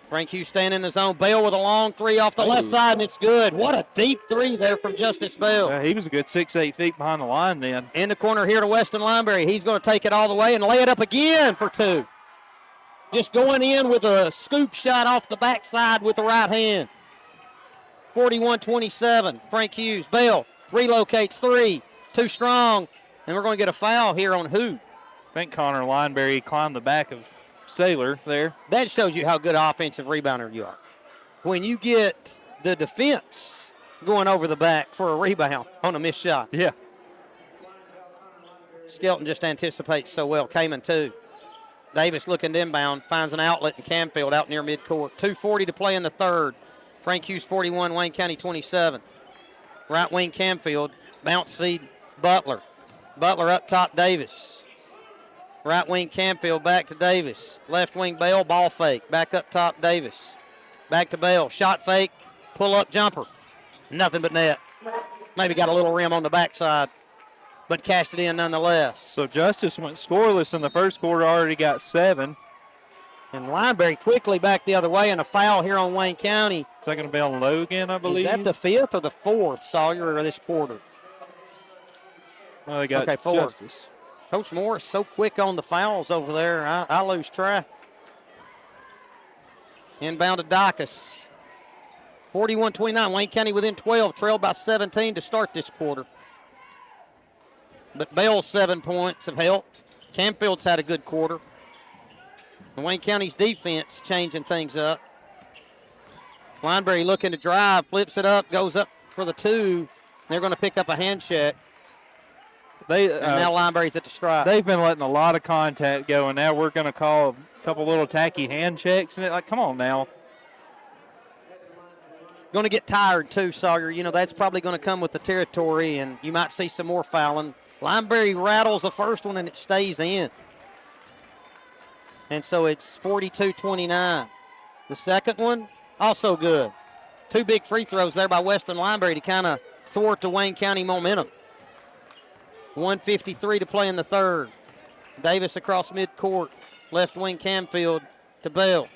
Frank Hughes standing in the zone. Bell with a long 3 off the left side, and it's good. What a deep 3 there from Justice Bell. He was a good 6-8 feet behind the line then. In the corner here to Weston Lineberry. He's going to take it all the way and lay it up again for 2. Just going in with a scoop shot off the backside with the right hand. 41-27. Frank Hughes. Bell relocates 3. Too strong. And we're going to get a foul here on who? I think Connor Lineberry climbed the back of Saylor there. That shows you how good an offensive rebounder you are. When you get the defense going over the back for a rebound on a missed shot. Yeah. Skelton just anticipates so well. Kamen too. Davis looking to inbound, finds an outlet in Canfield out near midcourt. 2:40 to play in the third. Frank Hughes 41, Wayne County 27. Right wing Canfield, bounce feed Butler. Butler up top Davis. Right wing Canfield back to Davis. Left wing Bell, ball fake. Back up top Davis. Back to Bell, shot fake, pull up jumper. Nothing but net. Maybe got a little rim on the backside, but cashed it in nonetheless. So Justice went scoreless in the first quarter, already got 7. And Lineberry quickly back the other way, and a foul here on Wayne County. Is that going to be on Logan, I believe? Is that the 5th or the 4th, Sawyer, of this quarter? Oh, they got Okay, 4. Justice. Coach Morris so quick on the fouls over there, I lose track. Inbound to Dacus. 41-29, Wayne County within 12, trailed by 17 to start this quarter. But Bell's 7 points have helped. Camfield's had a good quarter. And Wayne County's defense changing things up. Lineberry looking to drive, flips it up, goes up for the 2. They're going to pick up a hand check. And now Lineberry's at the stripe. They've been letting a lot of contact go, and now we're going to call a couple little tacky hand checks. And like, come on now. Going to get tired too, Sawyer. You know, that's probably going to come with the territory, and you might see some more fouling. Lineberry rattles the first one, and it stays in. And so it's 42-29. The second one, also good. 2 big free throws there by Weston Lineberry to kind of thwart the Wayne County momentum. 1:53 to play in the third. Davis across midcourt. Left wing Camfield to Bell.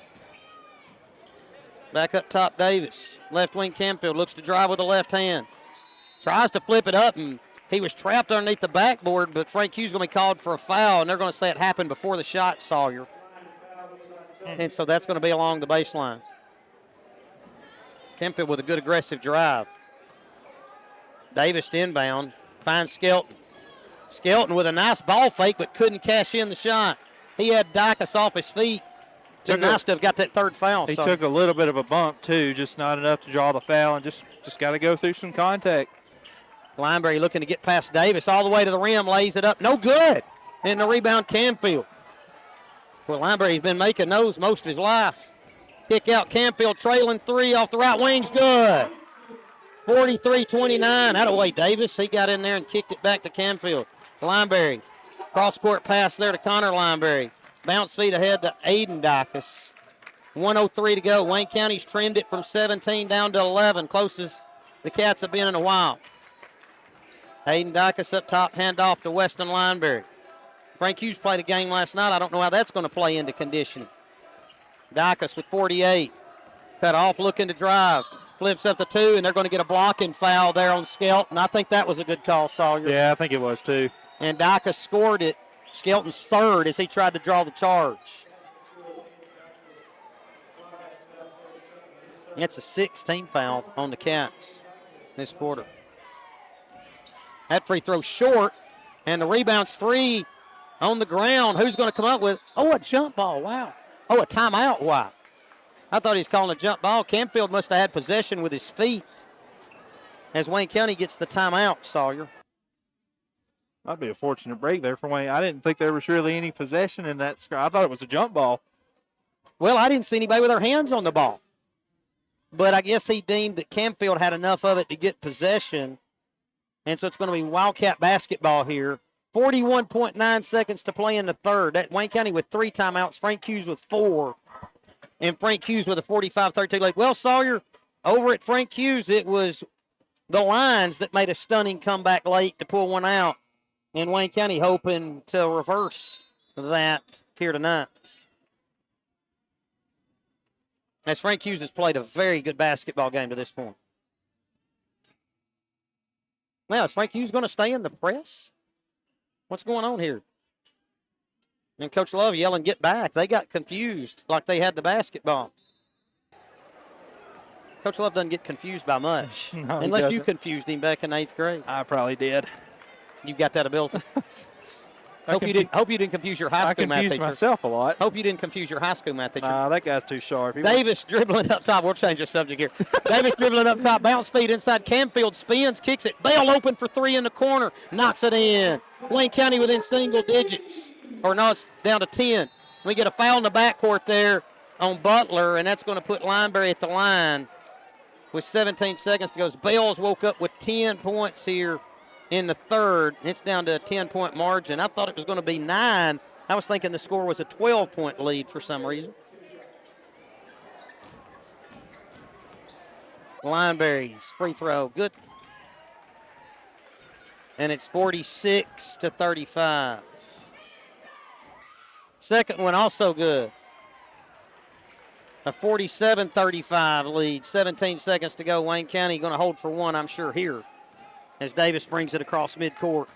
Back up top, Davis. Left wing Camfield looks to drive with the left hand. Tries to flip it up, and he was trapped underneath the backboard, but Frank Hughes going to be called for a foul, and they're going to say it happened before the shot, Sawyer. And so that's going to be along the baseline. Camfield with a good aggressive drive. Davis to inbound. Finds Skelton. Skelton with a nice ball fake, but couldn't cash in the shot. He had Dacus off his feet. Just nice to have got that third foul. He took a little bit of a bump, too, just not enough to draw the foul, and just got to go through some contact. Lineberry looking to get past Davis all the way to the rim, lays it up. No good. And the rebound, Camfield. Well, Lineberry's been making those most of his life. Kick out, Camfield trailing 3 off the right wing's good. 43-29. That away, Davis. He got in there and kicked it back to Camfield. Lineberry. Cross-court pass there to Connor Lineberry. Bounce feet ahead to Aiden Dacus. 1:03 to go. Wayne County's trimmed it from 17 down to 11. Closest the Cats have been in a while. Aiden Dacus up top, handoff to Weston Lineberry. Frank Hughes played a game last night. I don't know how that's going to play into conditioning. Dacus with 48. Cut off, looking to drive. Flips up to 2, and they're going to get a blocking foul there on Skelton. I think that was a good call, Sawyer. Yeah, I think it was too. And Dacus scored it. Skelton's third as he tried to draw the charge. It's a 16 foul on the Cats this quarter. That free throw short, and the rebound's free on the ground. Who's going to come up with? Oh, a jump ball. Wow. Oh, a timeout. Wow. I thought he was calling a jump ball. Camfield must have had possession with his feet as Wayne County gets the timeout, Sawyer. That'd be a fortunate break there for Wayne. I didn't think there was really any possession in that scrum. I thought it was a jump ball. Well, I didn't see anybody with their hands on the ball. But I guess he deemed that Camfield had enough of it to get possession. And so it's going to be Wildcat basketball here. 41.9 seconds to play in the third. That Wayne County with 3 timeouts. Frank Hughes with 4. And Frank Hughes with a 45-32 lead. Well, Sawyer, over at Frank Hughes, it was the Lions that made a stunning comeback late to pull one out. And Wayne County hoping to reverse that here tonight. As Frank Hughes has played a very good basketball game to this point. Now, is Frank Hughes going to stay in the press? What's going on here? And Coach Love yelling, get back. They got confused like they had the basketball. Coach Love doesn't get confused by much. No, unless you confused him back in 8th grade. I probably did. You got that ability. Hope you didn't confuse your high school math teacher. I confused myself a lot. Hope you didn't confuse your high school math teacher. That guy's too sharp. Davis dribbling up top. We'll change the subject here. Davis dribbling up top. Bounce feed inside. Camfield spins, kicks it. Bell open for 3 in the corner. Knocks it in. Wayne County within single digits. Or no, it's down to 10. We get a foul in the backcourt there on Butler, and that's going to put Lineberry at the line with 17 seconds to go. Bells woke up with 10 points here in the third. It's down to a 10-point margin. I thought it was going to be 9. I was thinking the score was a 12-point lead for some reason. Lineberry's free throw, good. And it's 46-35. Second one also good. A 47-35 lead. 17 seconds to go. Wayne County going to hold for one, I'm sure, here as Davis brings it across midcourt.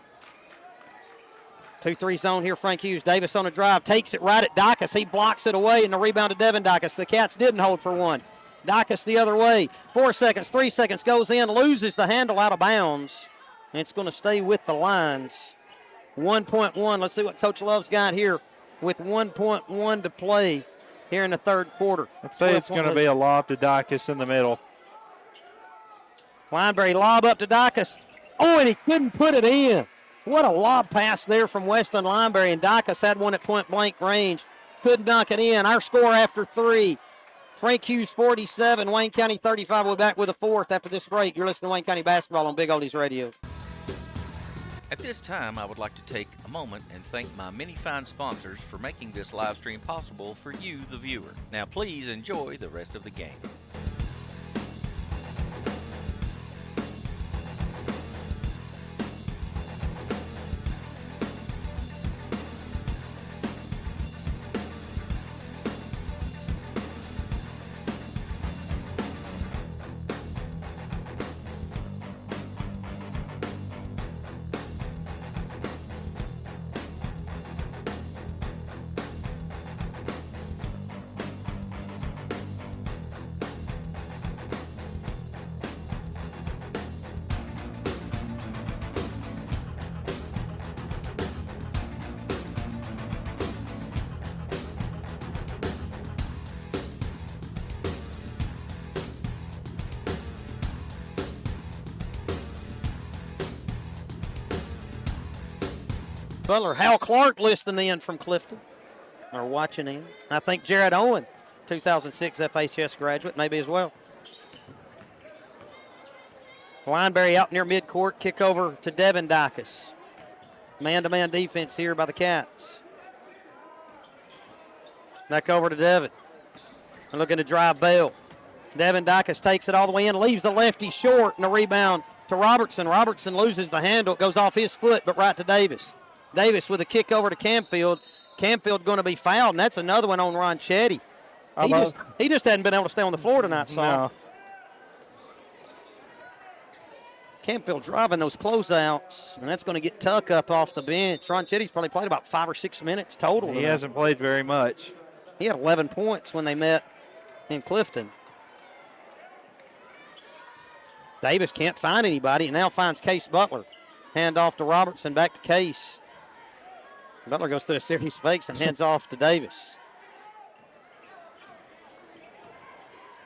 2-3 zone here, Frank Hughes. Davis on a drive, takes it right at Dacus. He blocks it away, and the rebound to Devin Dacus. The Cats didn't hold for one. Dacus the other way. 4 seconds, 3 seconds, goes in, loses the handle out of bounds. And it's going to stay with the lines. 1.1. Let's see what Coach Love's got here with 1.1 to play here in the third quarter. I'd say it's going to be a lob to Dacus in the middle. Lineberry lob up to Dacus. Oh, and he couldn't put it in. What a lob pass there from Weston Lineberry, and Dacus had one at point-blank range. Couldn't knock it in. Our score after 3. Frank Hughes 47, Wayne County 35. We'll be back with a fourth after this break. You're listening to Wayne County Basketball on Big Oldies Radio. At this time, I would like to take a moment and thank my many fine sponsors for making this live stream possible for you, the viewer. Now please enjoy the rest of the game. Butler, Hal Clark listening in from Clifton, or watching in. I think Jared Owen, 2006 FHS graduate, maybe as well. Lineberry out near midcourt, kick over to Devin Dacus. Man-to-man defense here by the Cats. Back over to Devin. And looking to drive Bell. Devin Dacus takes it all the way in, leaves the lefty short, and a rebound to Robertson. Robertson loses the handle. It goes off his foot, but right to Davis. Davis with a kick over to Camfield. Camfield going to be fouled, and that's another one on Ron Chetty. He just hadn't been able to stay on the floor tonight, Saul. No. Camfield driving those closeouts, and that's going to get Tuck up off the bench. Ron Chetty's probably played about 5 or 6 minutes total. He tonight. hasn't played very much. He had 11 points when they met in Clifton. Davis can't find anybody, and now finds Case Butler. Hand off to Robertson, back to Case. Butler goes through a series fakes and hands off to Davis.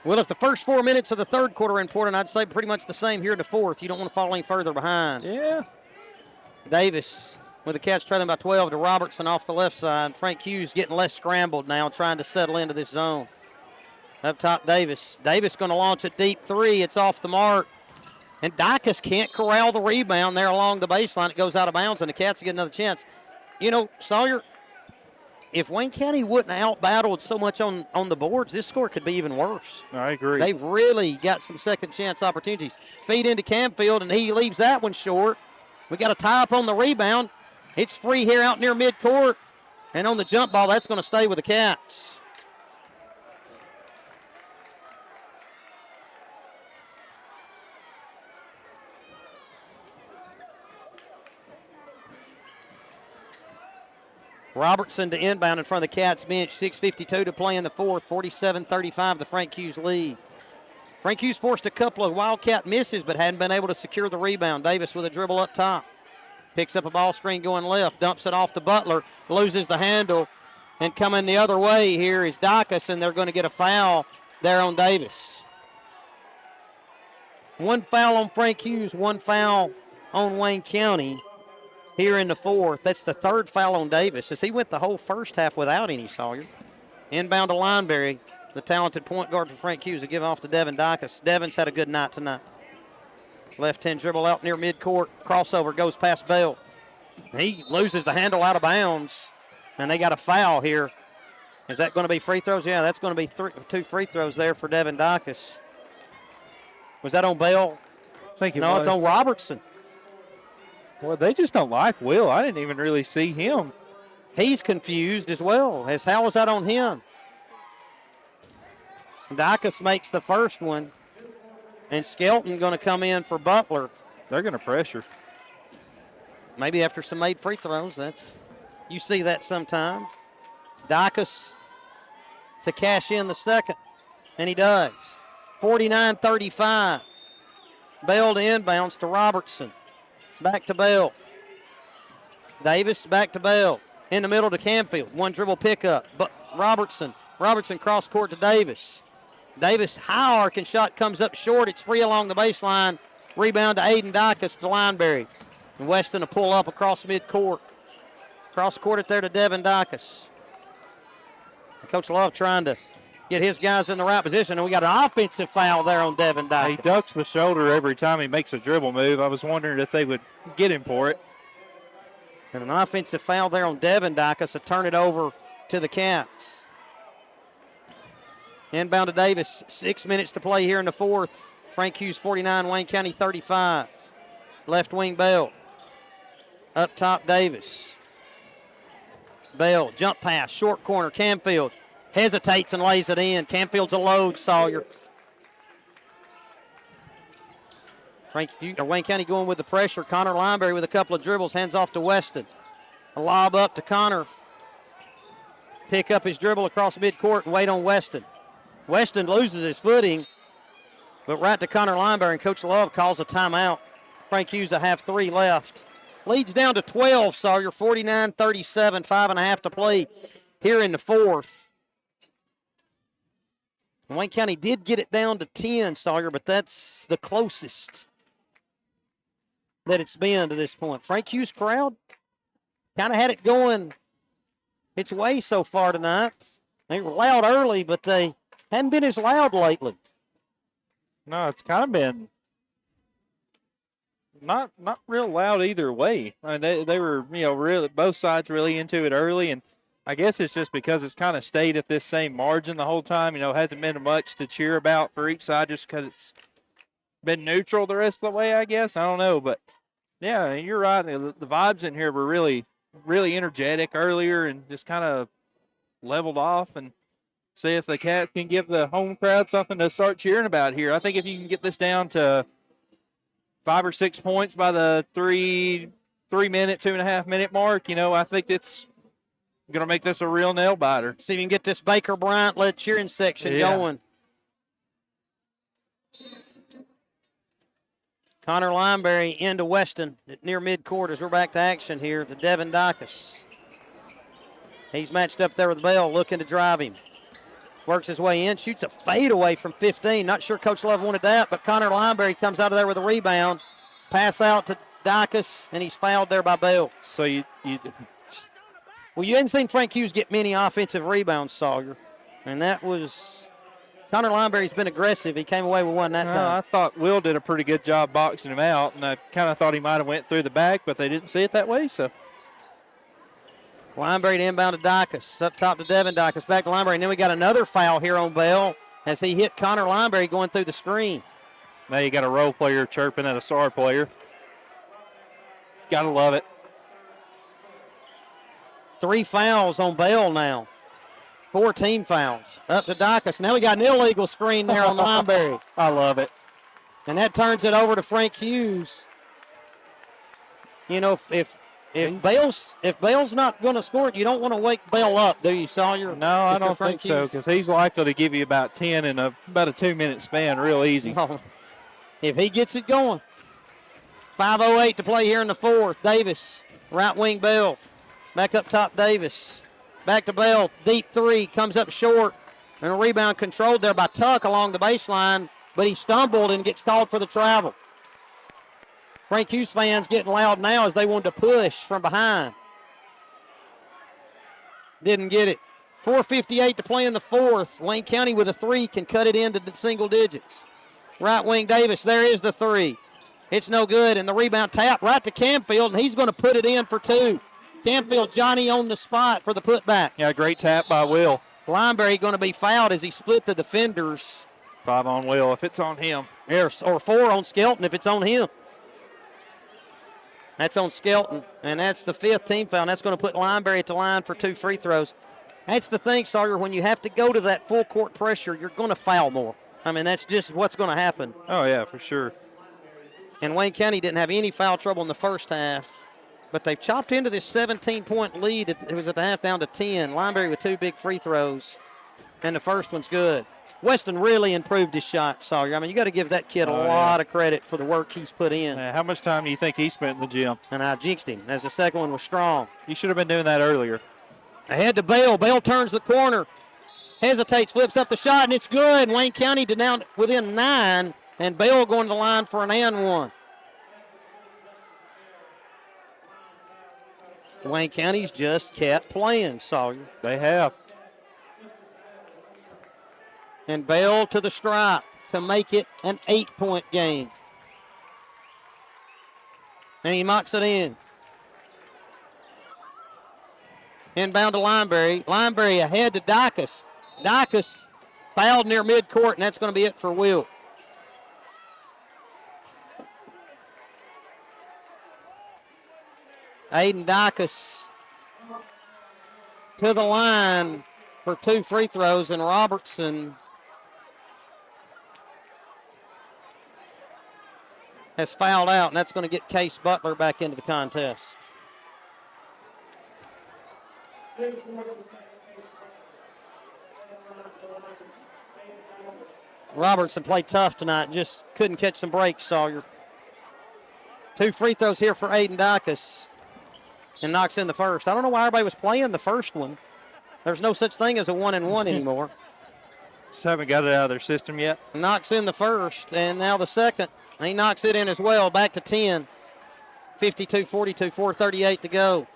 Well, if the first 4 minutes of the third quarter are important, I'd say pretty much the same here in the fourth. You don't want to fall any further behind. Yeah. Davis with the Cats trailing by 12 to Robertson off the left side. Frank Hughes getting less scrambled now, trying to settle into this zone. Up top, Davis. Davis going to launch a deep three. It's off the mark. And Dacus can't corral the rebound there along the baseline. It goes out of bounds, and the Cats get another chance. You know, Sawyer, if Wayne County wouldn't have out-battled so much on the boards, this score could be even worse. I agree. They've really got some second-chance opportunities. Feed into Camfield, and he leaves that one short. We got a tie-up on the rebound. It's free here out near midcourt. And on the jump ball, that's going to stay with the Cats. Robertson to inbound in front of the Cats bench. 6:52 to play in the fourth. 47-35, the Frank Hughes lead. Frank Hughes forced a couple of Wildcat misses, but hadn't been able to secure the rebound. Davis with a dribble up top. Picks up a ball screen going left. Dumps it off to Butler. Loses the handle. And coming the other way here is Dacus, and they're going to get a foul there on Davis. One foul on Frank Hughes, one foul on Wayne County here in the fourth. That's the third foul on Davis, as he went the whole first half without any, Sawyer. Inbound to Lineberry, the talented point guard for Frank Hughes, to give off to Devin Dacus. Devin's had a good night tonight. Left-hand dribble out near midcourt. Crossover goes past Bell. He loses the handle out of bounds, and they got a foul here. Is that going to be free throws? Yeah, that's going to be two free throws there for Devin Dacus. Was that on Bell? I think it No, was. it's on Robertson. Well, they just don't like Will. I didn't even really see him. He's confused as well. How was that on him? Dacus makes the first one, and Skelton going to come in for Butler. They're going to pressure. Maybe after some made free throws. You see that sometimes. Dacus to cash in the second, and he does. 49-35. Bell to inbounds to Robertson. Back to Bell. Davis back to Bell. In the middle to Canfield. One dribble pickup. But Robertson cross court to Davis. Davis high arcing shot comes up short. It's free along the baseline. Rebound to Aiden Dacus to Lineberry. And Weston to pull up across midcourt. Cross court it there to Devin Dacus. Coach Love trying to get his guys in the right position, and we got an offensive foul there on Devin Dacus. He ducks the shoulder every time he makes a dribble move. I was wondering if they would get him for it. And an offensive foul there on Devin Dacus to turn it over to the Cats. Inbound to Davis. 6 minutes to play here in the fourth. Frank Hughes 49, Wayne County 35. Left wing Bell. Up top Davis. Bell, jump pass, short corner, Canfield. Hesitates and lays it in. Canfield's a load, Sawyer. Wayne County going with the pressure. Connor Lineberry with a couple of dribbles, hands off to Weston. A lob up to Connor. Pick up his dribble across midcourt and wait on Weston. Weston loses his footing, but right to Connor Lineberry, and Coach Love calls a timeout. Frank Hughes a half three left. Leads down to 12, Sawyer, 49-37, 5.5 to play here in the fourth. And Wayne County did get it down to 10, Sawyer, but that's the closest that it's been to this point. Frank Hughes crowd kind of had it going its way so far tonight. They were loud early, but they hadn't been as loud lately. No, it's kind of been not real loud either way. I mean, they were, really both sides really into it early, and I guess it's just because it's kind of stayed at this same margin the whole time. Hasn't been much to cheer about for each side just because it's been neutral the rest of the way, I guess. I don't know, but yeah, you're right. The vibes in here were really, really energetic earlier and just kind of leveled off, and see if the Cats can give the home crowd something to start cheering about here. I think if you can get this down to 5 or 6 points by the 2.5 minute mark, I think it's going to make this a real nail biter. See if you can get this Baker Bryant-led cheering section going. Connor Lineberry into Weston at near midcourt as we're back to action here to Devin Dacus. He's matched up there with Bell, looking to drive him. Works his way in, shoots a fadeaway from 15. Not sure Coach Love wanted that, but Connor Lineberry comes out of there with a rebound. Pass out to Dacus, and he's fouled there by Bell. So you hadn't seen Frank Hughes get many offensive rebounds, Sawyer. And that was Connor Lineberry's been aggressive. He came away with one that time. I thought Will did a pretty good job boxing him out, and I kind of thought he might have went through the back, but they didn't see it that way, so. Lineberry to inbound to Dacus. Up top to Devin Dacus. Back to Lineberry. And then we got another foul here on Bell as he hit Connor Lineberry going through the screen. Now you got a role player chirping at a SAR player. Got to love it. 3 fouls on Bell now. 4 team fouls. Up to Dacus. Now we got an illegal screen there on Lineberry. I love it. And that turns it over to Frank Hughes. If Bell's not going to score it, you don't want to wake Bell up, do you, Sawyer? No, I don't think so, because he's likely to give you about 10 in about a 2-minute span real easy. Oh, if he gets it going. 5:08 to play here in the fourth. Davis, right wing Bell. Back up top, Davis. Back to Bell. Deep three, comes up short. And a rebound controlled there by Tuck along the baseline, but he stumbled and gets called for the travel. Frank Hughes fans getting loud now as they wanted to push from behind. Didn't get it. 4:58 to play in the fourth. Wayne County with a 3 can cut it into the single digits. Right wing Davis, there is the 3. It's no good, and the rebound tap right to Canfield, and he's going to put it in for 2. Canfield, Johnny on the spot for the putback. Yeah, great tap by Will. Lineberry going to be fouled as he split the defenders. 5 on Will if it's on him. Or 4 on Skelton if it's on him. That's on Skelton, and that's the 5th team foul. And that's going to put Lineberry at the line for 2 free throws. That's the thing, Sawyer. When you have to go to that full court pressure, you're going to foul more. I mean, that's just what's going to happen. Oh, yeah, for sure. And Wayne County didn't have any foul trouble in the first half, but they've chopped into this 17-point lead. It was at the half down to 10. Lineberry with 2 big free throws, and the first one's good. Weston really improved his shot, Sawyer. I mean, you got to give that kid a lot of credit for the work he's put in. How much time do you think he spent in the gym? And I jinxed him as the second one was strong. You should have been doing that earlier. Ahead to Bale. Bale turns the corner, hesitates, flips up the shot, and it's good. Wayne County down within 9, and Bale going to the line for an and one. Wayne County's just kept playing, Sawyer. They have. And Bale to the stripe to make it an 8-point game. And he knocks it in. Inbound to Lineberry. Lineberry ahead to Dicus. Dicus fouled near midcourt, and that's going to be it for Will. Aiden Dicus to the line for 2 free throws, and Robertson has fouled out, and that's going to get Case Butler back into the contest. Robertson played tough tonight, just couldn't catch some breaks, Sawyer. 2 free throws here for Aiden Dicus, and knocks in the first. I don't know why everybody was playing the first one. There's no such thing as a 1-and-1 anymore. Just haven't got it out of their system yet. Knocks in the first, and now the second. He knocks it in as well, back to 10. 52-42, 4:38 to go.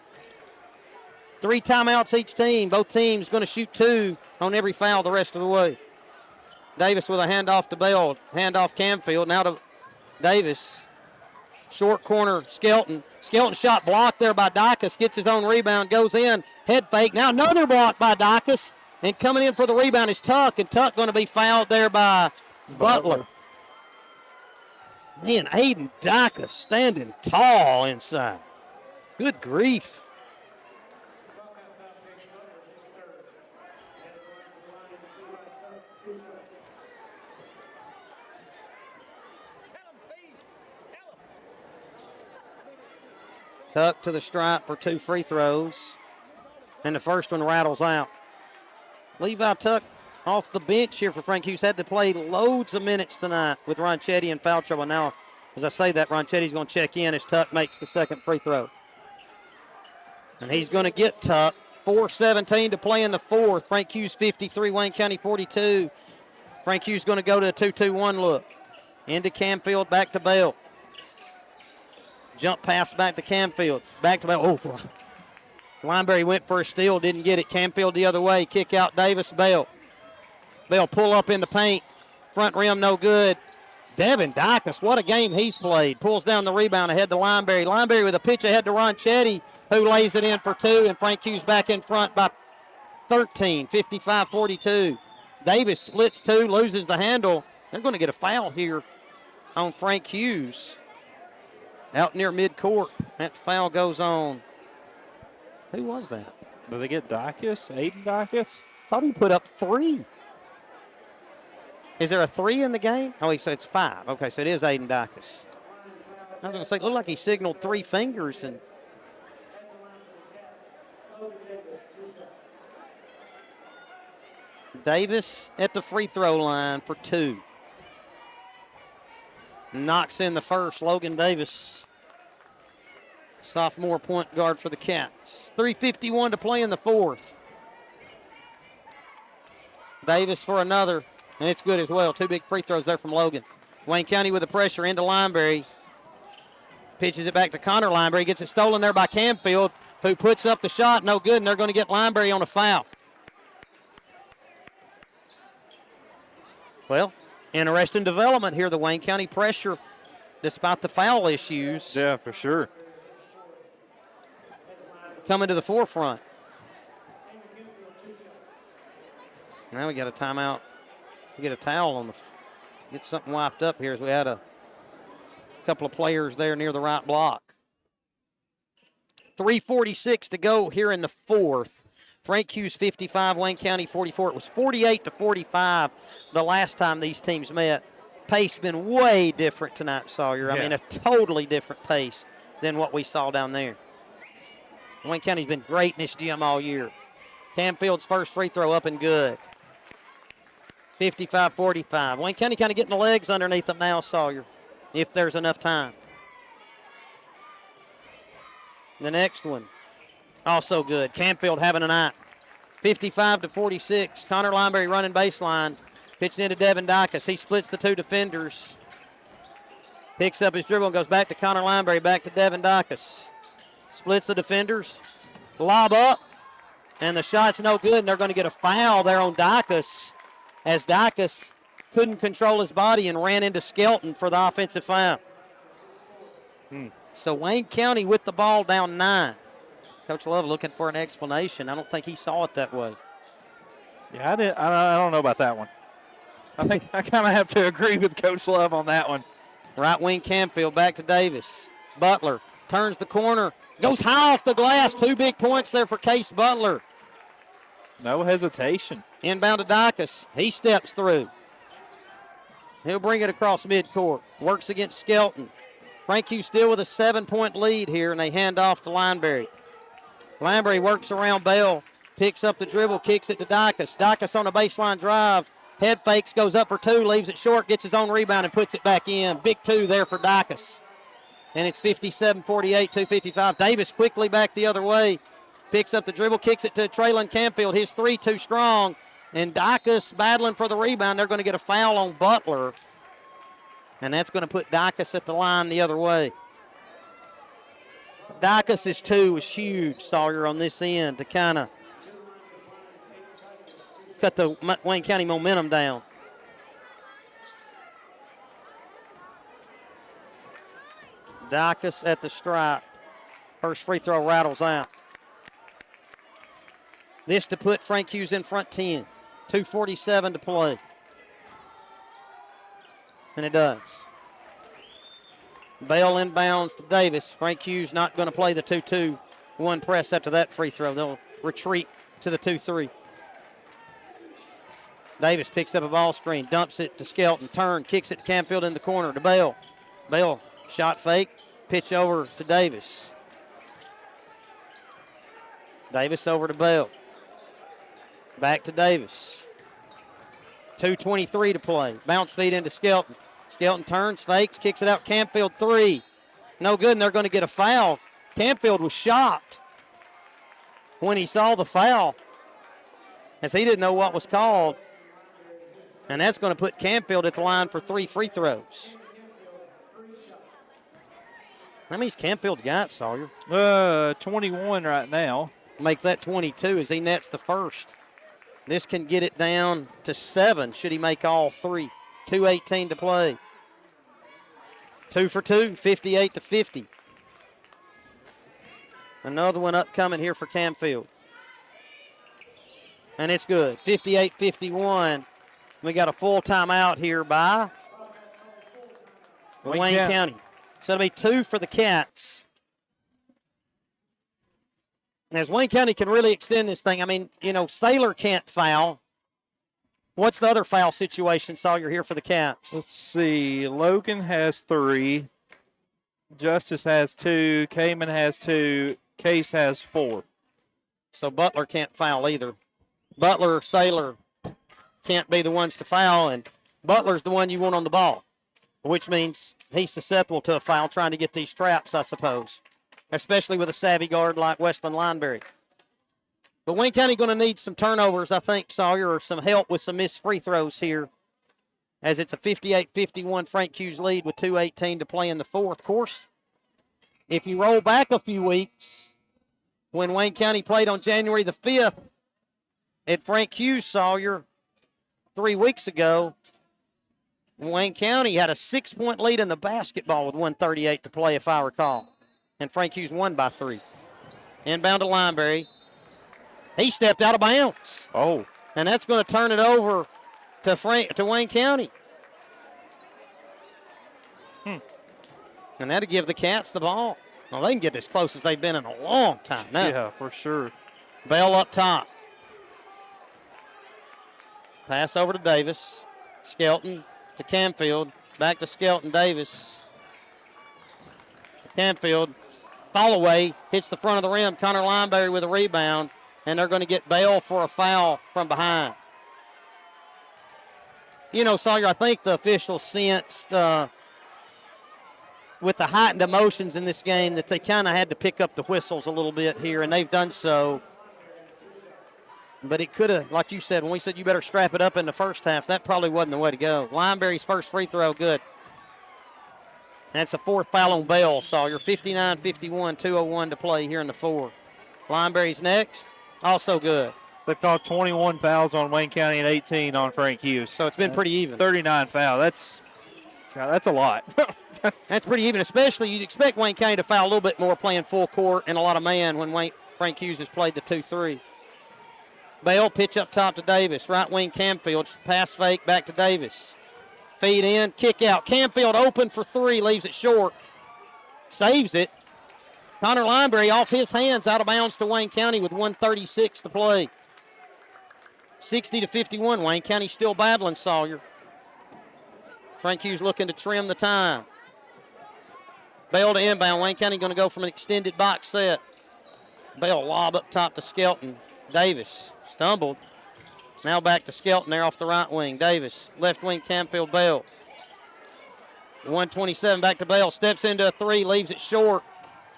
3 timeouts each team. Both teams going to shoot 2 on every foul the rest of the way. Davis with a handoff to Bell. Handoff Camfield. Now to Davis. Short corner, Skelton. Skelton shot blocked there by Dicus. Gets his own rebound, goes in. Head fake. Now another block by Dicus. And coming in for the rebound is Tuck. And Tuck going to be fouled there by Butler. Man, Aiden Dicus standing tall inside. Good grief. Tuck to the stripe for 2 free throws. And the first one rattles out. Levi Tuck off the bench here for Frank Hughes. Had to play loads of minutes tonight with Ronchetti in foul trouble. Now, as I say that, Ronchetti's going to check in as Tuck makes the second free throw. And he's going to get Tuck. 4:17 to play in the fourth. Frank Hughes 53, Wayne County 42. Frank Hughes going to go to a 2-2-1 look. Into Camfield, back to Bell. Jump pass back to Camfield. Back to Bell. Oh, Lineberry went for a steal, didn't get it. Camfield the other way. Kick out Davis, Bell. Bell pull up in the paint. Front rim no good. Devin Dicus, what a game he's played. Pulls down the rebound ahead to Lineberry. Lineberry with a pitch ahead to Ronchetti, who lays it in for 2, and Frank Hughes back in front by 13, 55-42. Davis splits 2, loses the handle. They're going to get a foul here on Frank Hughes. Out near midcourt. That foul goes on. Who was that? Did they get Dicus? Aiden Dicus? Thought he put up 3. Is there a 3 in the game? Oh, he said it's 5. Okay, so it is Aiden Dicus. I was going to say, it looked like he signaled 3 fingers. And Davis at the free throw line for 2. Knocks in the first. Logan Davis, sophomore point guard for the Cats. 3:51 to play in the fourth. Davis for another, and it's good as well. 2 big free throws there from Logan. Wayne County with the pressure into Lineberry. Pitches it back to Connor Lineberry. Gets it stolen there by Camfield, who puts up the shot. No good, and they're going to get Lineberry on a foul. Well, interesting development here. The Wayne County pressure, despite the foul issues. Yeah, for sure. Coming to the forefront. Now we got a timeout. We get a towel on the, get something wiped up here as we had a couple of players there near the right block. 3:46 to go here in the fourth. Frank Hughes 55, Wayne County 44. It was 48-45 the last time these teams met. Pace been way different tonight, Sawyer. I mean, a totally different pace than what we saw down there. Wayne County's been great in this gym all year. Camfield's first free throw up and good. 55-45. Wayne County kind of getting the legs underneath them now, Sawyer, if there's enough time. The next one, also good. Camfield having a night. 55-46. Connor Lineberry running baseline. Pitched into Devin Dicus. He splits the two defenders. Picks up his dribble and goes back to Connor Lineberry, back to Devin Dicus. Splits the defenders. Lob up. And the shot's no good, and they're going to get a foul there on Dicus, as Dicus couldn't control his body and ran into Skelton for the offensive foul. So Wayne County with the ball down 9. Coach Love looking for an explanation. I don't think he saw it that way. Yeah, I don't know about that one. I think I kind of have to agree with Coach Love on that one. Right wing Camfield back to Davis. Butler turns the corner, goes high off the glass. 2 big points there for Case Butler. No hesitation. Inbound to Dicus. He steps through. He'll bring it across midcourt. Works against Skelton. Frank Hughes still with a 7-point lead here, and they hand off to Lineberry. Lineberry works around Bell. Picks up the dribble, kicks it to Dicus. Dicus on a baseline drive. Head fakes, goes up for 2, leaves it short, gets his own rebound and puts it back in. Big 2 there for Dicus. And it's 57-48, 2:55. Davis quickly back the other way. Picks up the dribble, kicks it to Traylon Camfield. His 3 too strong. And Dicus battling for the rebound. They're going to get a foul on Butler. And that's going to put Dicus at the line the other way. Dicus' 2 is huge, Sawyer, on this end to kind of cut the Wayne County momentum down. Dicus at the stripe. First free throw rattles out. This to put Frank Hughes in front 10. 2:47 to play. And it does. Bell inbounds to Davis. Frank Hughes not going to play the 2-2-1 press after that free throw. They'll retreat to the 2-3. Davis picks up a ball screen, dumps it to Skelton, turn, kicks it to Camfield in the corner to Bell. Bell, shot fake, pitch over to Davis. Davis over to Bell. Back to Davis. 2:23 to play. Bounce feed into Skelton. Skelton turns, fakes, kicks it out. Camfield 3. No good, and they're going to get a foul. Camfield was shocked when he saw the foul, as he didn't know what was called. And that's going to put Camfield at the line for 3 free throws. How many's Camfield got, Sawyer? 21 right now. Make that 22 as he nets the first. This can get it down to 7 should he make all 3. 2:18 to play. 2 for 2, 58-50. Another one upcoming here for Camfield. And it's good, 58-51. We got a full timeout here by Wayne County. So it'll be 2 for the Cats. And as Wayne County can really extend this thing, I mean, you know, Saylor can't foul. What's the other foul situation, Sawyer, here for the Cats? Let's see. Logan has 3. Justice has 2. Kamen has 2. Case has 4. So Butler can't foul either. Butler or Saylor can't be the ones to foul, and Butler's the one you want on the ball, which means he's susceptible to a foul trying to get these traps, I suppose, especially with a savvy guard like Weston Lineberry. But Wayne County going to need some turnovers, I think, Sawyer, or some help with some missed free throws here, as it's a 58-51 Frank Hughes lead with 2:18 to play in the fourth. Of course, if you roll back a few weeks, when Wayne County played on January the 5th at Frank Hughes, Sawyer, 3 weeks ago, Wayne County had a 6-point lead in the basketball with 1:38 to play, if I recall. And Frank Hughes won by 3. Inbound to Lineberry. He stepped out of bounds. Oh. And that's going to turn it over to Wayne County. And that'll give the Cats the ball. Well, they can get as close as they've been in a long time now. Yeah, for sure. Bell up top. Pass over to Davis. Skelton to Canfield. Back to Skelton. Davis. Canfield. Fall away. Hits the front of the rim. Connor Lineberry with a rebound. And they're going to get Bell for a foul from behind. You know, Sawyer, I think the officials sensed with the heightened emotions in this game that they kind of had to pick up the whistles a little bit here, and they've done so. But it could have, like you said, when we said you better strap it up in the first half, that probably wasn't the way to go. Lineberry's first free throw, good. That's a fourth foul on Bell, Sawyer. 59-51, 2:01 to play here in the fourth. Lineberry's next, also good. They've called 21 fouls on Wayne County and 18 on Frank Hughes. So it's been pretty even. 39 foul. That's a lot. That's pretty even, especially you'd expect Wayne County to foul a little bit more playing full court and a lot of man when Frank Hughes has played the 2-3. Bell pitch up top to Davis. Right wing Camfield. Pass fake back to Davis. Feed in, kick out. Camfield open for three, leaves it short. Saves it. Connor Lineberry off his hands, out of bounds to Wayne County with 1:36 to play. 60-51. Wayne County still battling, Sawyer. Frank Hughes looking to trim the time. Bell to inbound. Wayne County going to go from an extended box set. Bell lob up top to Skelton. Davis stumbled. Now back to Skelton there off the right wing. Davis, left wing Camfield Bell. 127 back to Bell. Steps into a three, leaves it short.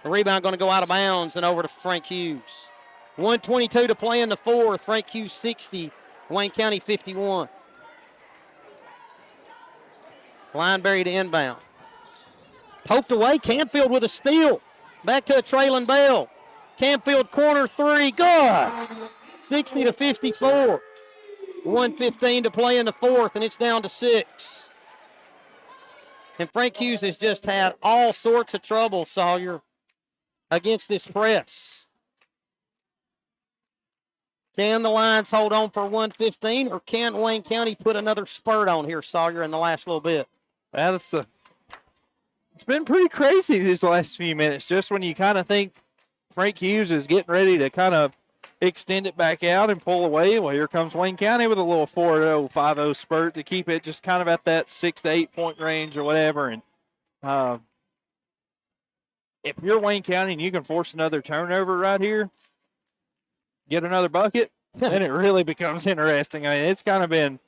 The rebound going to go out of bounds and over to Frank Hughes. 1:22 to play in the fourth. Frank Hughes 60, Wayne County 51. Lineberry to inbound. Poked away. Camfield with a steal. Back to a trailing Bell. Camfield corner three. Good. 60-54. 1:15 to play in the fourth, and it's down to 6. And Frank Hughes has just had all sorts of trouble, Sawyer, against this press. Can the Lions hold on for 1:15, or can Wayne County put another spurt on here, Sawyer, in the last little bit? It's been pretty crazy these last few minutes. Just when you kind of think Frank Hughes is getting ready to kind of extend it back out and pull away, well, here comes Wayne County with a little 4-0, 5-0 spurt to keep it just kind of at that 6 to 8 point range or whatever. And if you're Wayne County and you can force another turnover right here, get another bucket, then it really becomes interesting. I mean, it's kind of been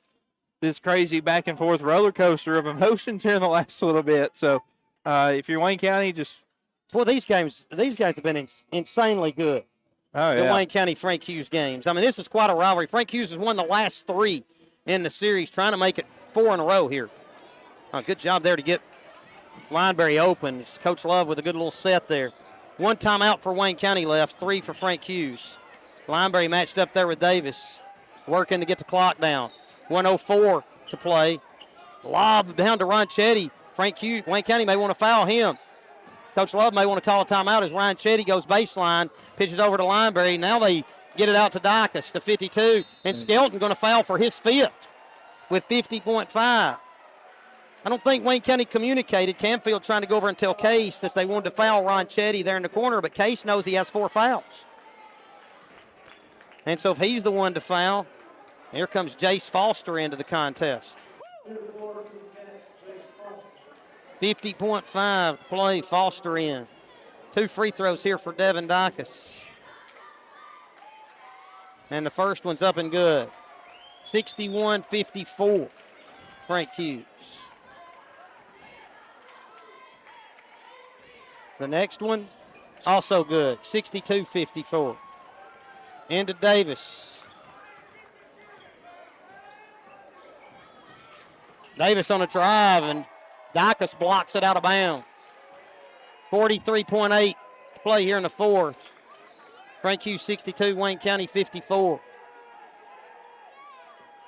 this crazy back and forth roller coaster of emotions here in the last little bit. So if you're Wayne County, just Well, these guys have been insanely good. Oh, yeah. The Wayne County Frank Hughes games. I mean, this is quite a rivalry. Frank Hughes has won the last 3 in the series, trying to make it 4 in a row here. Good job there to get Lineberry open. It's Coach Love with a good little set there. 1 timeout for Wayne County left, 3 for Frank Hughes. Lineberry matched up there with Davis, working to get the clock down. 1:04 to play. Lob down to Ronchetti. Frank Hughes, Wayne County may want to foul him. Coach Love may want to call a timeout as Ryan Chetty goes baseline, pitches over to Lineberry. Now they get it out to Dacus to 52, and Skelton going to foul for his 5th with 50.5. I don't think Wayne County communicated. Camfield trying to go over and tell Case that they wanted to foul Ron Chetty there in the corner, but Case knows he has 4 fouls. And so if he's the one to foul, here comes Jace Foster into the contest. 50.5 to play, Foster in. 2 free throws here for Devin Dacus. And the first one's up and good. 61-54, Frank Hughes. The next one, also good, 62-54. Into Davis. Davis on a drive, and Dacus blocks it out of bounds. 43.8 to play here in the fourth. Frank Hughes 62, Wayne County 54.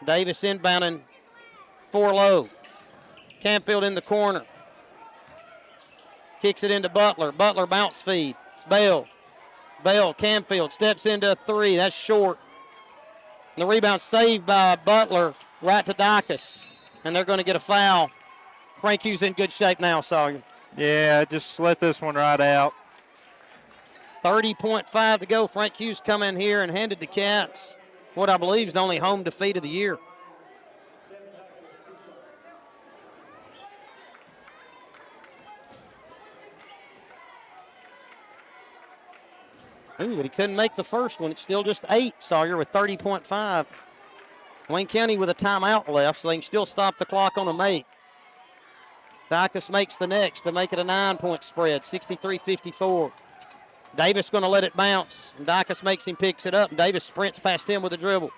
Davis inbounding 4 low. Camfield in the corner. Kicks it into Butler. Butler bounce feed. Bell, Camfield steps into a 3. That's short. And the rebound saved by Butler right to Dacus. And they're going to get a foul. Frank Hughes in good shape now, Sawyer. Yeah, just let this one ride out. 30.5 to go. Frank Hughes come in here and handed the Cats what I believe is the only home defeat of the year. Ooh, but he couldn't make the first one. It's still just 8, Sawyer, with 30.5. Wayne County with a timeout left, so they can still stop the clock on a make. Dicus makes the next to make it a 9-point spread, 63-54. Davis going to let it bounce, and Dicus picks it up, and Davis sprints past him with a dribble.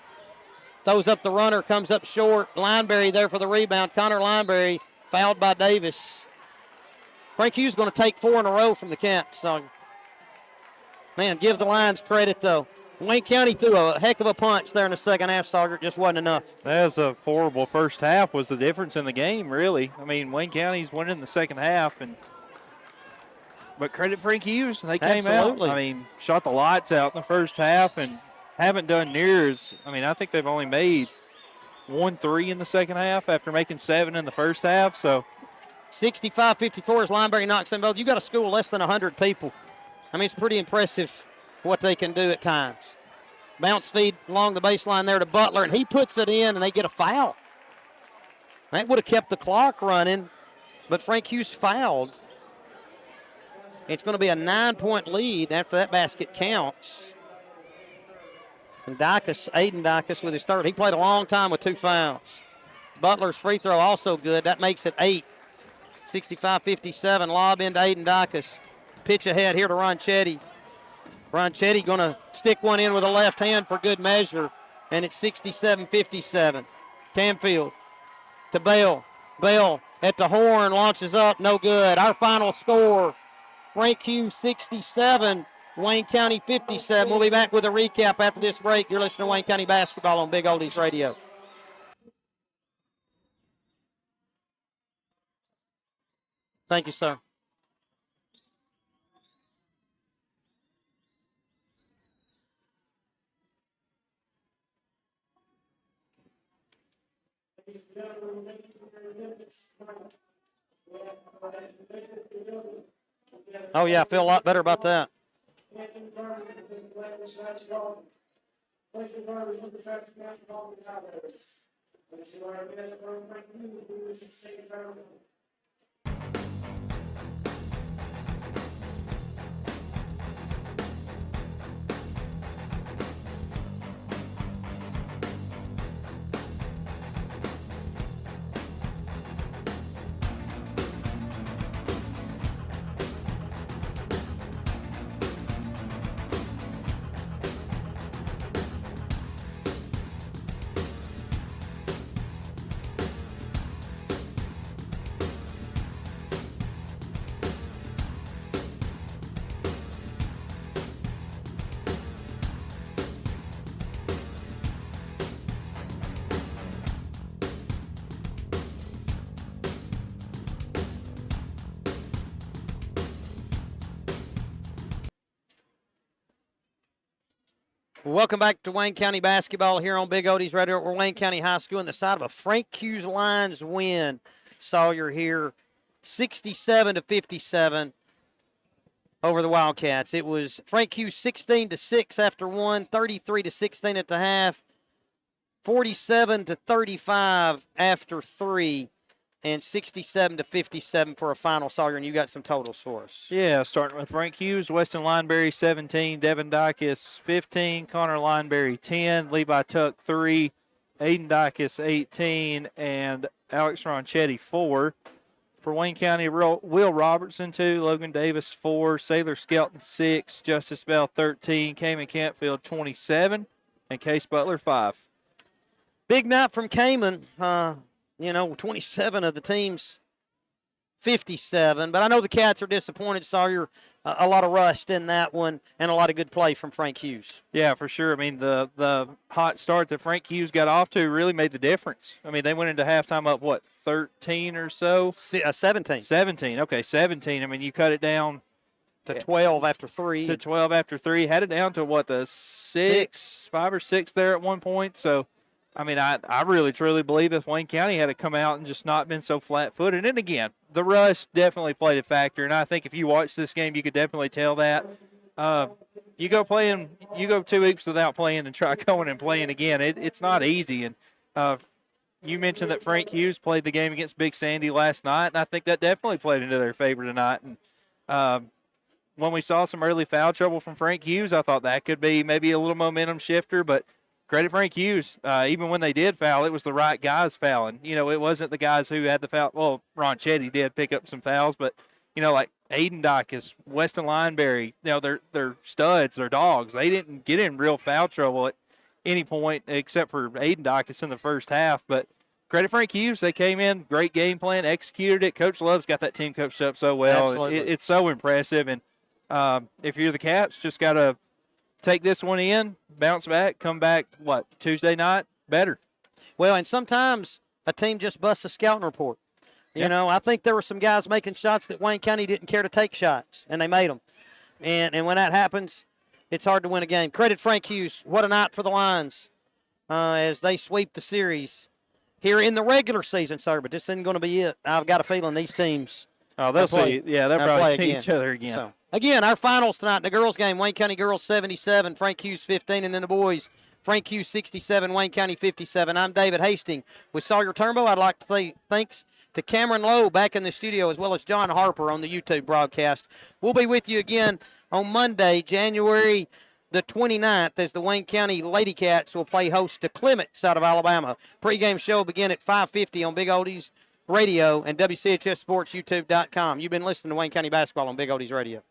Throws up the runner, comes up short. Lineberry there for the rebound. Connor Lineberry fouled by Davis. Frank Hughes going to take 4 in a row from the Cats. So, man, give the Lions credit, though. Wayne County threw a heck of a punch there in the second half, Sawyer. It just wasn't enough. That was a horrible first half, was the difference in the game, really. I mean, Wayne County's winning the second half, but credit Frank Hughes. They came Absolutely. out. I mean, shot the lights out in the first half and haven't done near as, I mean, I think they've only made 1 3 in the second half after making 7 in the first half. So 65-54 as Lineberry knocks them both. You got a school less than 100 people. I mean, it's pretty impressive what they can do at times. Bounce feed along the baseline there to Butler, and he puts it in, and they get a foul. That would have kept the clock running, but Frank Hughes fouled. It's going to be a 9-point lead after that basket counts. And Aiden Dicus with his third. He played a long time with 2 fouls. Butler's free throw also good. That makes it 8. 65-57. Lob into Aiden Dicus. Pitch ahead here to Ronchetti. Ronchetti going to stick one in with a left hand for good measure. And it's 67-57. Camfield to Bell. Bell at the horn, launches up, no good. Our final score, Frank Hughes 67, Wayne County 57. We'll be back with a recap after this break. You're listening to Wayne County Basketball on Big Oldies Radio. Thank you, sir. Oh, yeah, I feel a lot better about that. Welcome back to Wayne County Basketball here on Big Oldies Radio at Wayne County High School in the side of a Frank Hughes Lions win. Sawyer here, 67-57 over the Wildcats. It was Frank Hughes 16-6 after 1, 33-16 at the half, 47-35 after 3, and 67-57 for a final, Sawyer, and you got some totals for us. Yeah, starting with Frank Hughes, Weston Lineberry 17, Devin Dicus 15, Connor Lineberry 10, Levi Tuck 3, Aiden Dicus 18, and Alex Ronchetti 4. For Wayne County, Will Robertson 2, Logan Davis 4, Sailor Skelton 6, Justice Bell 13, Cayman Campfield 27, and Case Butler 5. Big night from Cayman. 27 of the team's 57. But I know the Cats are disappointed, Sawyer. A lot of rust in that one and a lot of good play from Frank Hughes. Yeah, for sure. I mean, the hot start that Frank Hughes got off to really made the difference. I mean, they went into halftime up, 13 or so? 17. 17. Okay, 17. I mean, you cut it down to 12 after 3. To 12 after 3. Had it down to, the 5 or 6 there at one point. So, I mean, I really, truly believe if Wayne County had to come out and just not been so flat-footed. And, again, the rust definitely played a factor. And I think if you watch this game, you could definitely tell that. You go 2 weeks without playing and try going and playing again. It's not easy. And you mentioned that Frank Hughes played the game against Big Sandy last night, and I think that definitely played into their favor tonight. And when we saw some early foul trouble from Frank Hughes, I thought that could be maybe a little momentum shifter. But credit Frank Hughes. Even when they did foul, it was the right guys fouling. It wasn't the guys who had the foul. Well, Ron Chetty did pick up some fouls, but, like Aiden Dykes, Weston Lineberry, they're studs, they're dogs. They didn't get in real foul trouble at any point except for Aiden Dykes in the first half. But credit Frank Hughes. They came in, great game plan, executed it. Coach Love's got that team coached up so well. It's so impressive. And if you're the Cats, just got to take this one in, bounce back, come back, Tuesday night, better. Well, and sometimes a team just busts a scouting report. I think there were some guys making shots that Wayne County didn't care to take shots, and they made them. And when that happens, it's hard to win a game. Credit Frank Hughes. What a night for the Lions as they sweep the series here in the regular season, sir. But this isn't going to be it. I've got a feeling these teams. Oh, they'll see. Yeah, they'll probably see each other again. So, again, our finals tonight, the girls' game, Wayne County girls 77, Frank Hughes 15, and then the boys, Frank Hughes 67, Wayne County 57. I'm David Hastings with Sawyer Turnbow. I'd like to say thanks to Cameron Lowe back in the studio, as well as John Harper on the YouTube broadcast. We'll be with you again on Monday, January the 29th, as the Wayne County Lady Cats will play host to Clements out of Alabama. Pre-game show will begin at 5:50 on Big Oldies Radio and WCHS Sports YouTube.com. You've been listening to Wayne County Basketball on Big Oldies Radio.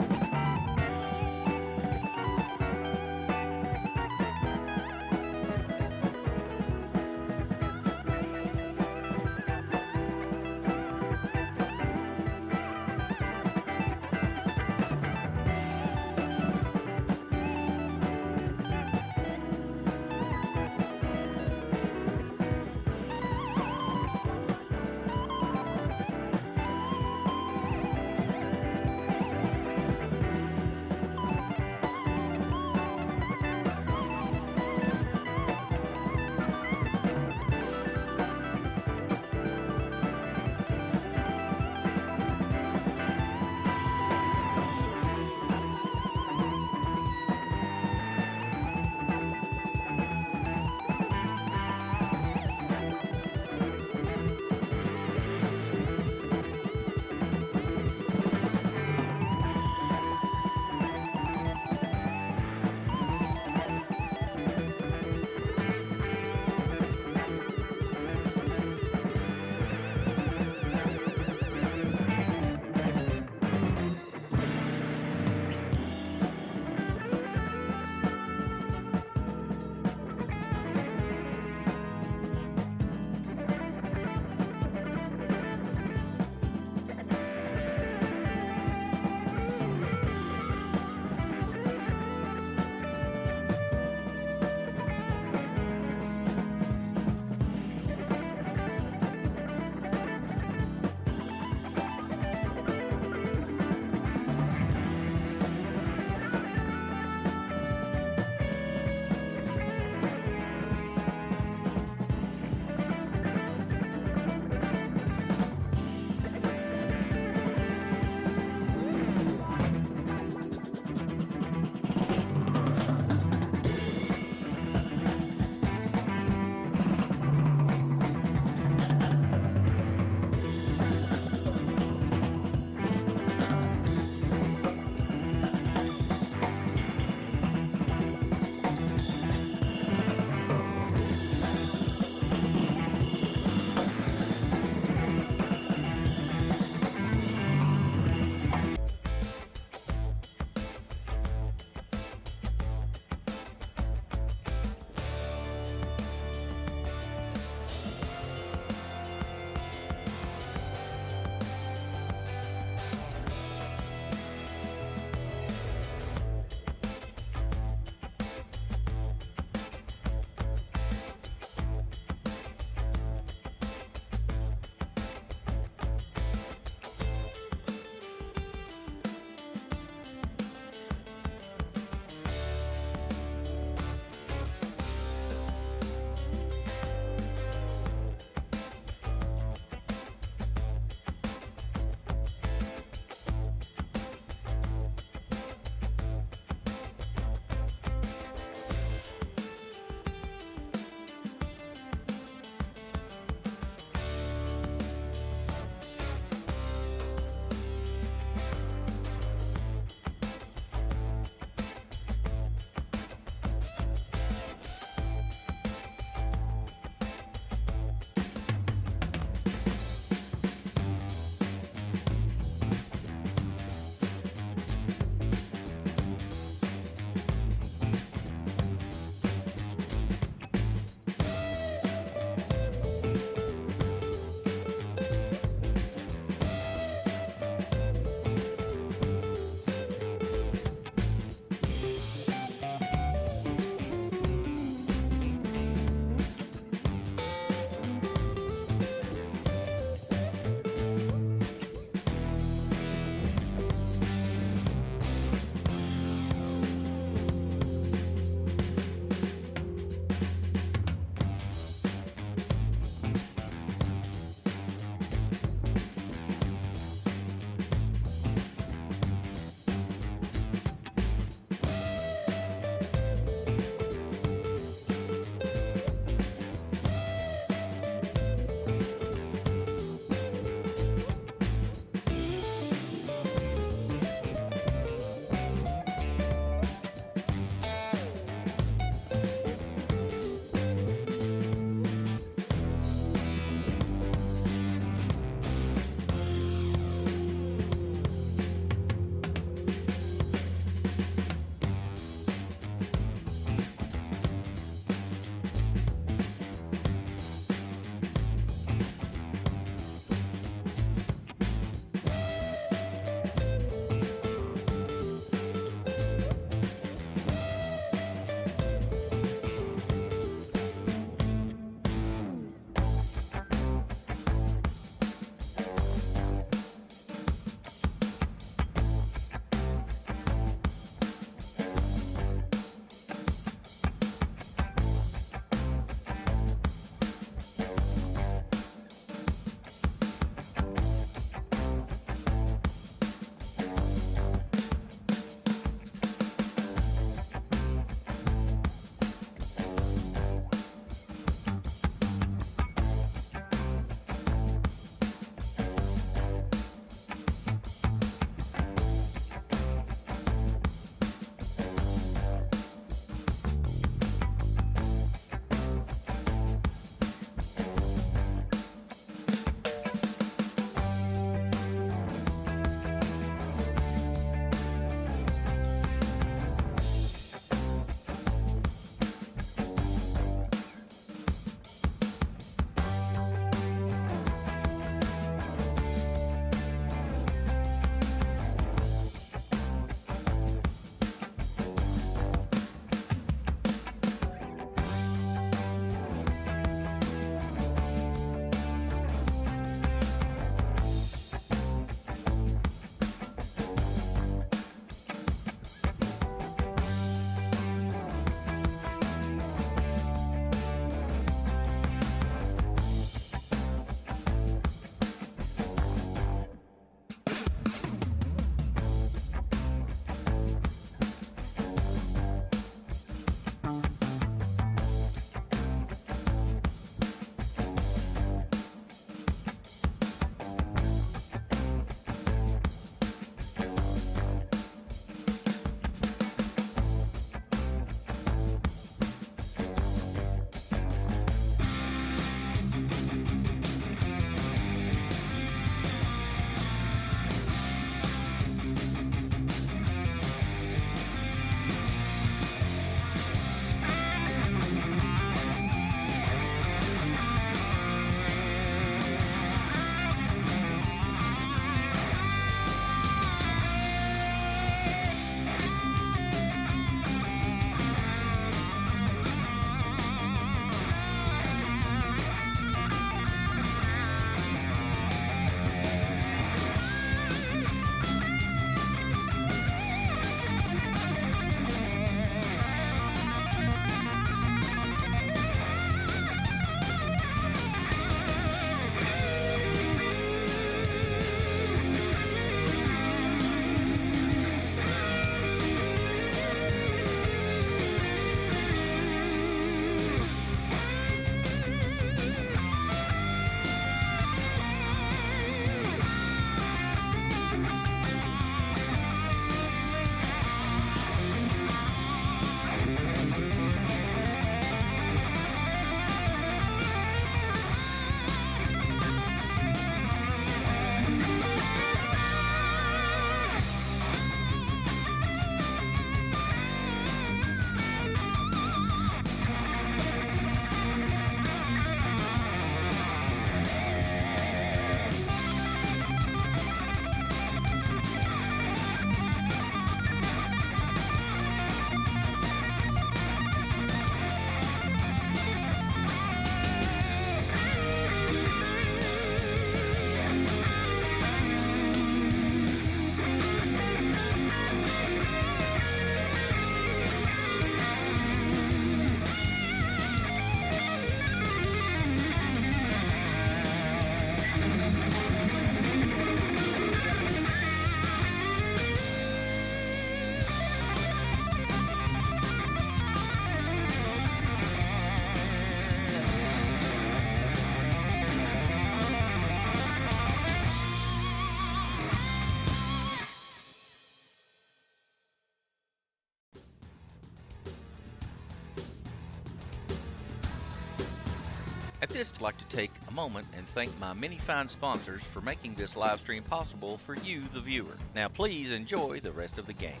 At this, I'd like to take a moment and thank my many fine sponsors for making this live stream possible for you, the viewer. Now please enjoy the rest of the game.